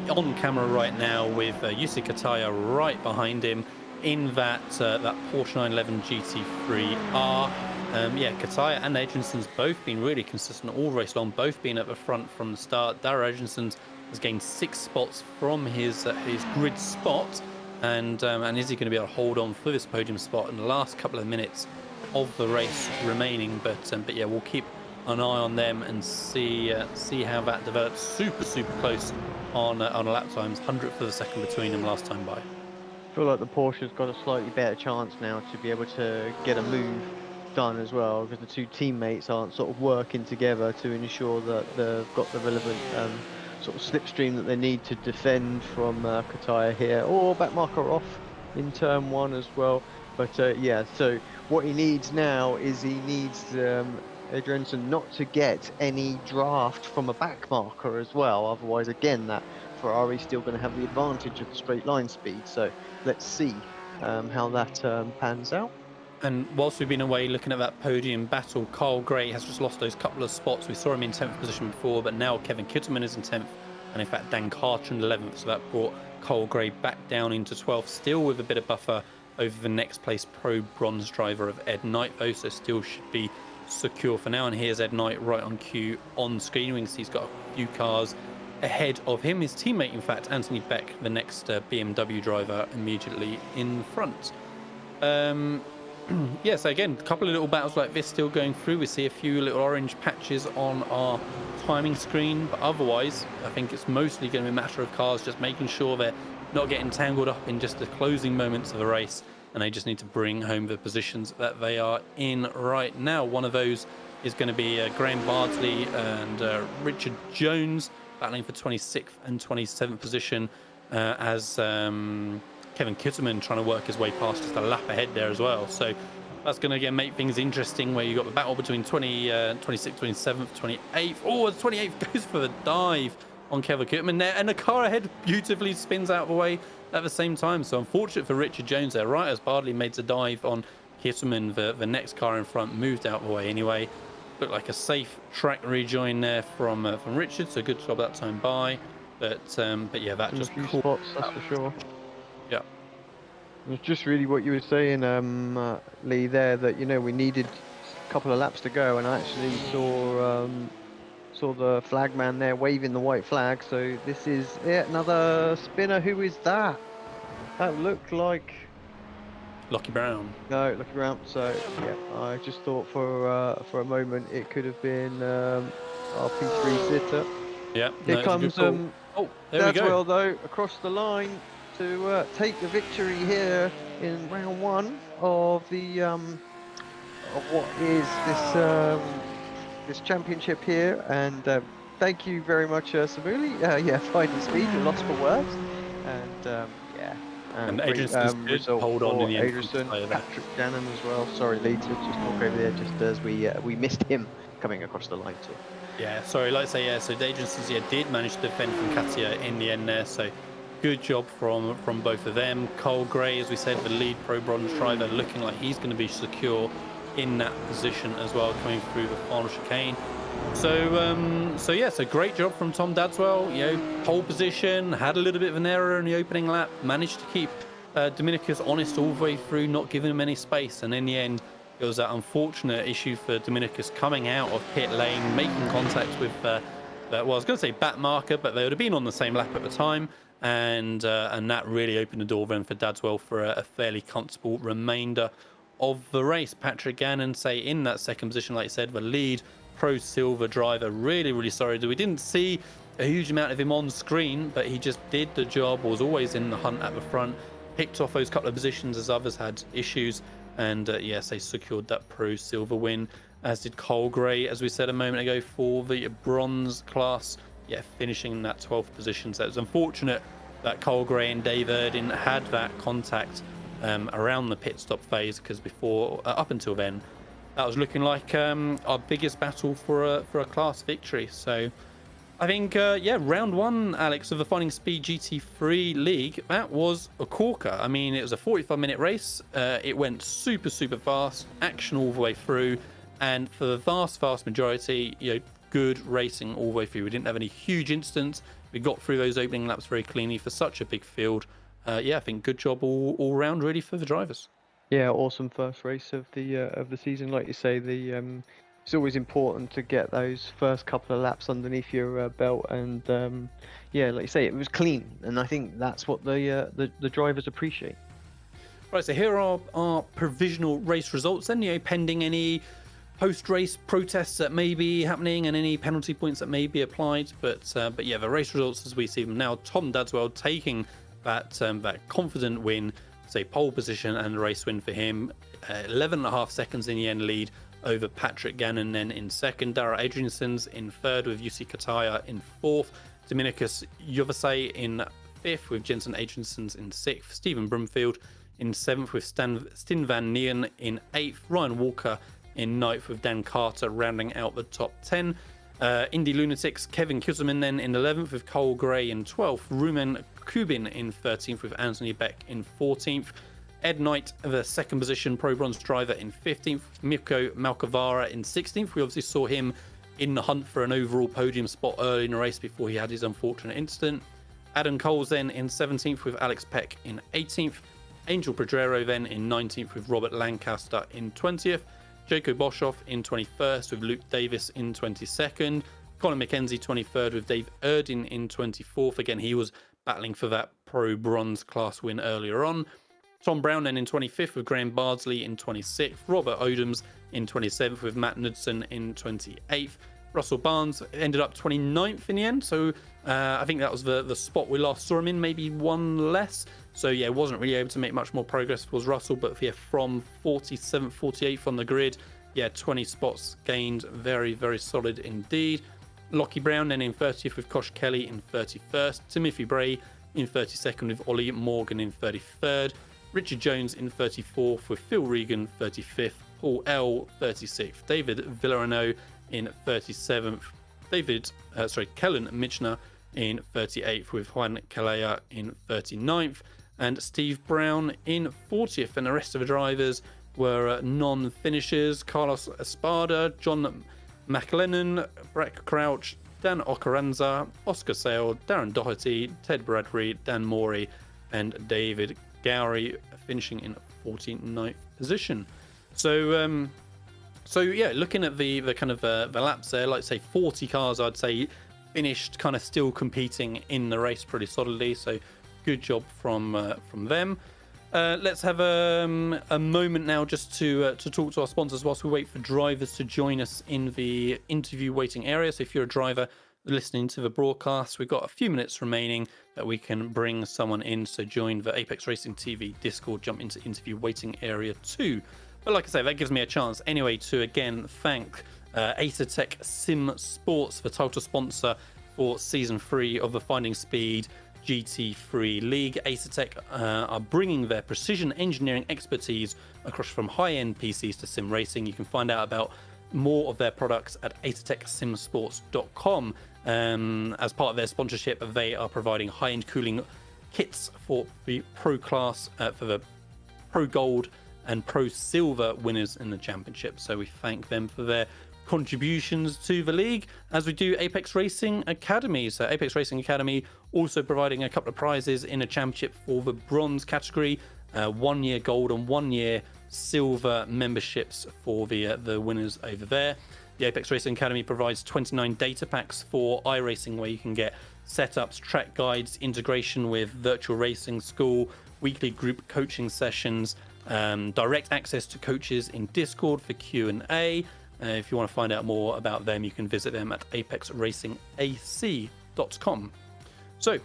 on camera right now with Jussi Kataja right behind him in that Porsche 911 GT3R. Kataja and Adrianson's both been really consistent all race long, both been at the front from the start. Dara Adrianson has gained 6 spots from his grid spot, and is he going to be able to hold on for this podium spot in the last couple of minutes of the race remaining? But yeah, we'll keep an eye on them and see how that develops. Super close on lap times, 100th of a second between them last time by. I feel like the Porsche's got a slightly better chance now to be able to get a move done as well, because the 2 teammates aren't sort of working together to ensure that they've got the relevant sort of slipstream that they need to defend from Kataja here, or back marker off in turn 1 as well. But so what he needs now is he needs Adrianson not to get any draft from a back marker as well, otherwise again that Ferrari's still going to have the advantage of the straight line speed. So let's see how that pans out. And whilst we've been away looking at that podium battle, Carl Gray has just lost those couple of spots. We saw him in 10th position before, but now Kevin Kittelman is in 10th, and in fact Dan Carter in 11th, so that brought Carl Gray back down into 12th, still with a bit of buffer over the next place pro bronze driver of Ed Knight though, so still should be secure for now. And here's Ed Knight right on cue on screen. We can see he's got a few cars ahead of him. His teammate, in fact, Anthony Beck, the next BMW driver, immediately in front. So again, a couple of little battles like this still going through. We see a few little orange patches on our timing screen, but otherwise I think it's mostly going to be a matter of cars just making sure they're not getting tangled up in just the closing moments of the race, and they just need to bring home the positions that they are in right now. One of those is going to be Graham Bardsley and Richard Jones battling for 26th and 27th position, as Kevin Kittelman trying to work his way past just a lap ahead there as well. So that's going to again make things interesting, where you've got the battle between 26th, 27th, 28th. Oh, the 28th goes for the dive on Kevin Kittelman there, and the car ahead beautifully spins out of the way at the same time. So unfortunate for Richard Jones there, right as Bardley made the dive on Kittelman, the next car in front moved out of the way anyway. Looked like a safe track rejoin there from Richard, so good job that time by. But yeah, that just cool spots, that's for sure. Yeah, it's just really what you were saying, Lee, there, that we needed a couple of laps to go, and I actually saw the flagman there waving the white flag. So this is another spinner. Who is that? That looked like Lockie Brown. No, Lockie Brown. So yeah, I just thought for a moment it could have been our P3 sitter. Yeah. Here comes oh, there we go. well though, across the line. to take the victory here in round 1 of the of what is this championship here. And thank you very much, Samuli. Yeah, finding speed, you're lost for words. And yeah. And great, Adrian's good. result Hold on for in the end. Adrian, Patrick Gannon as well. Sorry, Lee, to just talk over there, just as we missed him coming across the line too. Yeah, sorry, like I say, yeah, so the agencies did manage to defend from Katia in the end there, so good job from both of them. Cole Gray, as we said, the lead pro bronze driver, looking like he's going to be secure in that position as well, coming through the final chicane. So yeah, so great job from Tom Dadswell. You know, pole position, had a little bit of an error in the opening lap, managed to keep Dominicus honest all the way through, not giving him any space, and in the end, it was that unfortunate issue for Dominicus coming out of pit lane, making contact with, well, I was going to say back marker, but they would have been on the same lap at the time, and that really opened the door then for Dadswell for a fairly comfortable remainder of the race. Patrick Gannon, say, in that second position, like I said, the lead pro silver driver. Really sorry that we didn't see a huge amount of him on screen, but he just did the job, was always in the hunt at the front, picked off those couple of positions as others had issues, and yes, they secured that pro silver win, as did Cole Gray, as we said a moment ago, for the bronze class, yeah, finishing in that 12th position. So it was unfortunate that Cole Gray and Dave Erdin had that contact around the pit stop phase, because before, up until then, that was looking like our biggest battle for a class victory. So I think, yeah, round 1, Alex, of the Finding Speed GT3 League, that was a corker. I mean, it was a 45-minute race. It went super fast, action all the way through, and for the vast majority, you know, good racing all the way through. We didn't have any huge incidents. We got through those opening laps very cleanly for such a big field. Yeah, I think good job all round, really, for the drivers. Yeah, awesome first race of the season. Like you say, it's always important to get those first couple of laps underneath your belt, and yeah, like you say, it was clean, and I think that's what the drivers appreciate. Right, so here are our provisional race results, then, you know, pending any post-race protests that may be happening and any penalty points that may be applied. But yeah, the race results as we see them now: Tom Dadswell taking that confident win, say pole position and a race win for him. 11.5 seconds in the end lead over Patrick Gannon then in second. Dara Adriansons in third with UC Kataya in fourth. Dominicus Jovasay in fifth with Jensen Adriansons in sixth. Stephen Broomfield in seventh with Stin Van Nien in eighth. Ryan Walker in ninth with Dan Carter rounding out the top 10. Indie Lunatics, Kevin Kisselman then in 11th with Cole Gray in 12th. Rumen Kubin in 13th with Anthony Beck in 14th. Ed Knight, the second position pro bronze driver, in 15th. Mirko Malcavara in 16th. We obviously saw him in the hunt for an overall podium spot early in the race before he had his unfortunate incident. Adam Coles then in 17th with Alex Peck in 18th. Angel Pedrero then in 19th with Robert Lancaster in 20th. Jacob Boshoff in 21st with Luke Davis in 22nd. Colin McKenzie 23rd with Dave Erdin in 24th. Again, he was battling for that pro bronze class win earlier on. Tom Brown then in 25th with Graham Bardsley in 26th. Robert Odoms in 27th with Matt Knudsen in 28th. Russell Barnes ended up 29th in the end, so I think that was the spot we last saw him in, maybe one less. So yeah, wasn't really able to make much more progress towards Russell, but yeah, from 47th, 48th on the grid, yeah, 20 spots gained, very solid indeed. Lockie Brown then in 30th with Kosh Kelly in 31st. Timothy Bray in 32nd with Ollie Morgan in 33rd. Richard Jones in 34th with Phil Regan 35th. Paul L 36th. David Villarano in 37th. Kellen Michner in 38th with Juan Calea in 39th. And Steve Brown in 40th. And the rest of the drivers were non-finishers: Carlos Espada, John McLennan, Breck Crouch, Dan Ocaranza, Oscar Sale, Darren Doherty, Ted Bradbury, Dan Morey, and David Gowrie, finishing in 49th position. So yeah, looking at the kind of the laps there, like say 40 cars, I'd say finished kind of still competing in the race pretty solidly. So good job from them. Let's have a moment now just to talk to our sponsors whilst we wait for drivers to join us in the interview waiting area. So if you're a driver listening to the broadcast, we've got a few minutes remaining that we can bring someone in. So join the Apex Racing TV Discord, jump into interview waiting area 2. But like I say, that gives me a chance anyway to again thank Acertech Sim Sports, the title sponsor for Season 3 of the Finding Speed GT3 League. Acertech are bringing their precision engineering expertise across from high-end PCs to sim racing. You can find out about more of their products at acertechsimsports.com. As part of their sponsorship, they are providing high-end cooling kits for the Pro class, for the Pro Gold and Pro Silver winners in the championship. So we thank them for their contributions to the league, as we do Apex Racing Academy. So Apex Racing Academy also providing a couple of prizes in a championship for the bronze category, 1 year gold and 1 year silver memberships for the winners over there. The Apex Racing Academy provides 29 data packs for iRacing, where you can get setups, track guides, integration with virtual racing school, weekly group coaching sessions, direct access to coaches in Discord for Q&A. If you want to find out more about them, you can visit them at apexracingac.com. So,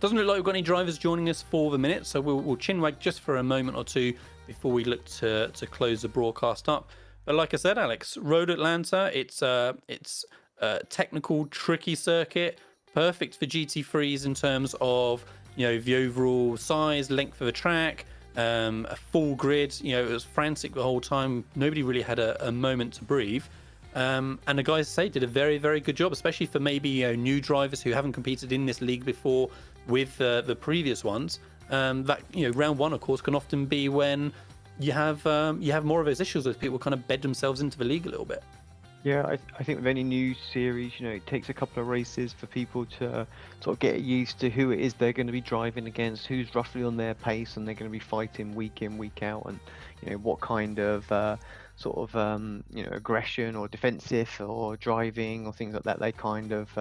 doesn't look like we've got any drivers joining us for the minute, so we'll chinwag just for a moment or two before we look to close the broadcast up. But like I said, Alex, Road Atlanta, it's a technical, tricky circuit, perfect for GT3s in terms of, you know, the overall size, length of the track, a full grid. You know, it was frantic the whole time. Nobody really had a moment to breathe. And the guys say did a very, very good job, especially for maybe, you know, new drivers who haven't competed in this league before with the previous ones. That, you know, round one, of course, can often be when you have more of those issues with people kind of bed themselves into the league a little bit. Yeah, I think with any new series, you know, it takes a couple of races for people to sort of get used to who it is they're going to be driving against, who's roughly on their pace, and they're going to be fighting week in, week out, and, you know, what kind of you know, aggression or defensive or driving or things like that they kind of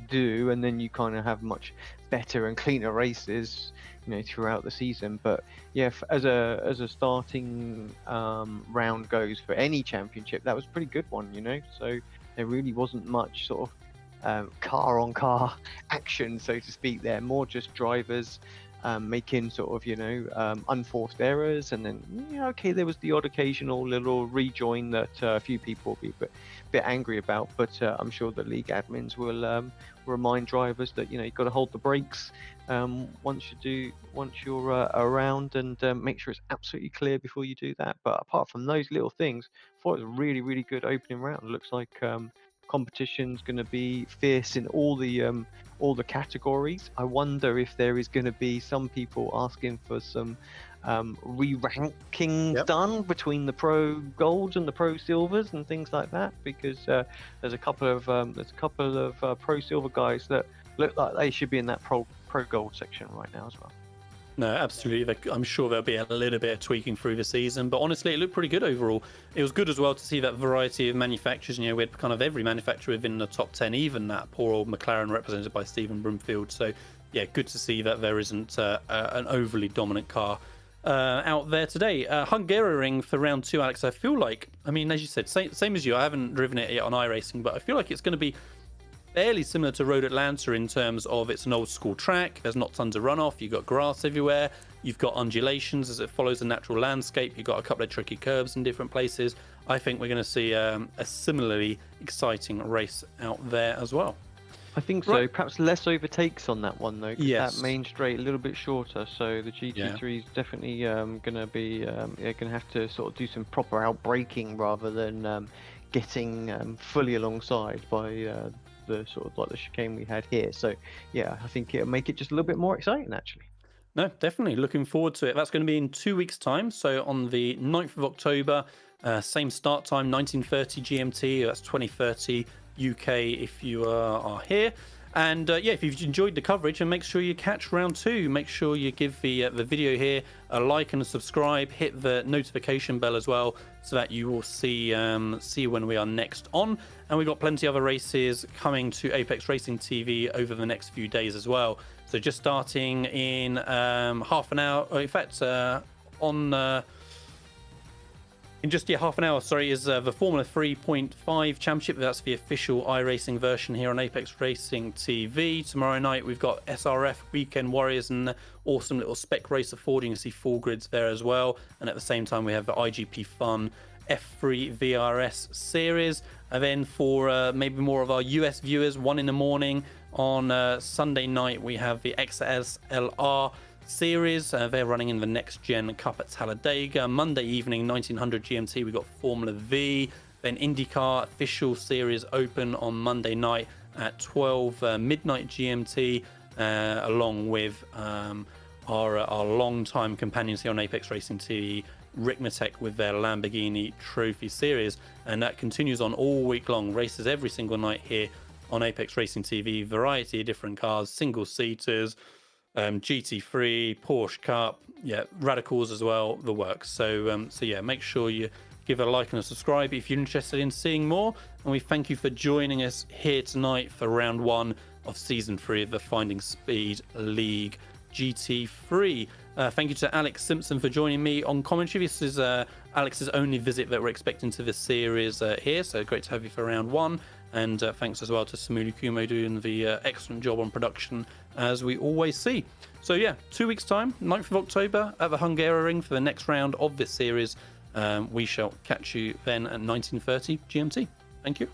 do, and then you kind of have much better and cleaner races, you know, throughout the season. But yeah, as a starting round goes for any championship, that was a pretty good one, you know. So there really wasn't much sort of car on car action, so to speak. There more just drivers making sort of, you know, unforced errors, and then, you know, okay, there was the odd occasional little rejoin that a few people will be a bit angry about, but I'm sure the league admins will remind drivers that, you know, you've got to hold the brakes once you're around, and make sure it's absolutely clear before you do that. But apart from those little things, I thought it was a really, really good opening round. It looks like competition's going to be fierce in all the categories. I wonder if there is going to be some people asking for some re-ranking done between the Pro Golds and the Pro Silvers and things like that, because there's a couple of Pro Silver guys that look like they should be in that Pro Gold section right now as well. No, absolutely. I'm sure there'll be a little bit of tweaking through the season, but honestly, it looked pretty good overall. It was good as well to see that variety of manufacturers. You know, we had kind of every manufacturer within the top 10, even that poor old McLaren represented by Stephen Broomfield. So, yeah, good to see that there isn't an overly dominant car out there today. Hungaroring for round 2, Alex. I feel like, I mean, as you said, same as you, I haven't driven it yet on iRacing, but I feel like it's going to be fairly similar to Road Atlanta in terms of it's an old school track. There's not tons of runoff. You've got grass everywhere. You've got undulations as it follows the natural landscape. You've got a couple of tricky curves in different places. I think we're going to see a similarly exciting race out there as well. I think so. Right. Perhaps less overtakes on that one though. Yes. That main straight a little bit shorter, so the GT3 is definitely going to be going to have to sort of do some proper outbraking rather than getting fully alongside by the sort of like the chicane we had here. So yeah, I think it'll make it just a little bit more exciting actually. No, definitely looking forward to it. That's going to be in 2 weeks time, so on the 9th of October, same start time, 19:30 GMT. That's 20:30 UK if you are here. And yeah, if you've enjoyed the coverage, and make sure you catch round 2. Make sure you give the video here a like and a subscribe. Hit the notification bell as well, so that you will see when we are next on. And we've got plenty of other races coming to Apex Racing TV over the next few days as well. So just starting in half an hour, or in fact, on In just half an hour, is the Formula 3.5 Championship. That's the official iRacing version here on Apex Racing TV. Tomorrow night we've got SRF Weekend Warriors and awesome little spec racer forwarding. You can see full grids there as well. And at the same time we have the IGP Fun F3 VRS series. And then for maybe more of our US viewers, 1 in the morning on Sunday night we have the XSLR series. They're running in the Next Gen Cup at Talladega. Monday evening, 1900 GMT, we got Formula V. Then IndyCar official series open on Monday night at 12 midnight GMT, along with our long-time companions here on Apex Racing TV, Rickmatek, with their Lamborghini Trophy Series. And that continues on all week long. Races every single night here on Apex Racing TV. Variety of different cars, single-seaters, GT3, Porsche Cup, Radicals as well, the works. So yeah, make sure you give it a like and a subscribe if you're interested in seeing more. And we thank you for joining us here tonight for round 1 of season 3 of the Finding Speed League GT3. Thank you to Alex Simpson for joining me on commentary. This is Alex's only visit that we're expecting to this series here, so great to have you for round 1. And thanks as well to Samuli Kumo doing the excellent job on production, as we always see. So yeah, 2 weeks time, 9th of October at the Hungaroring for the next round of this series. We shall catch you then at 19:30 GMT. Thank you.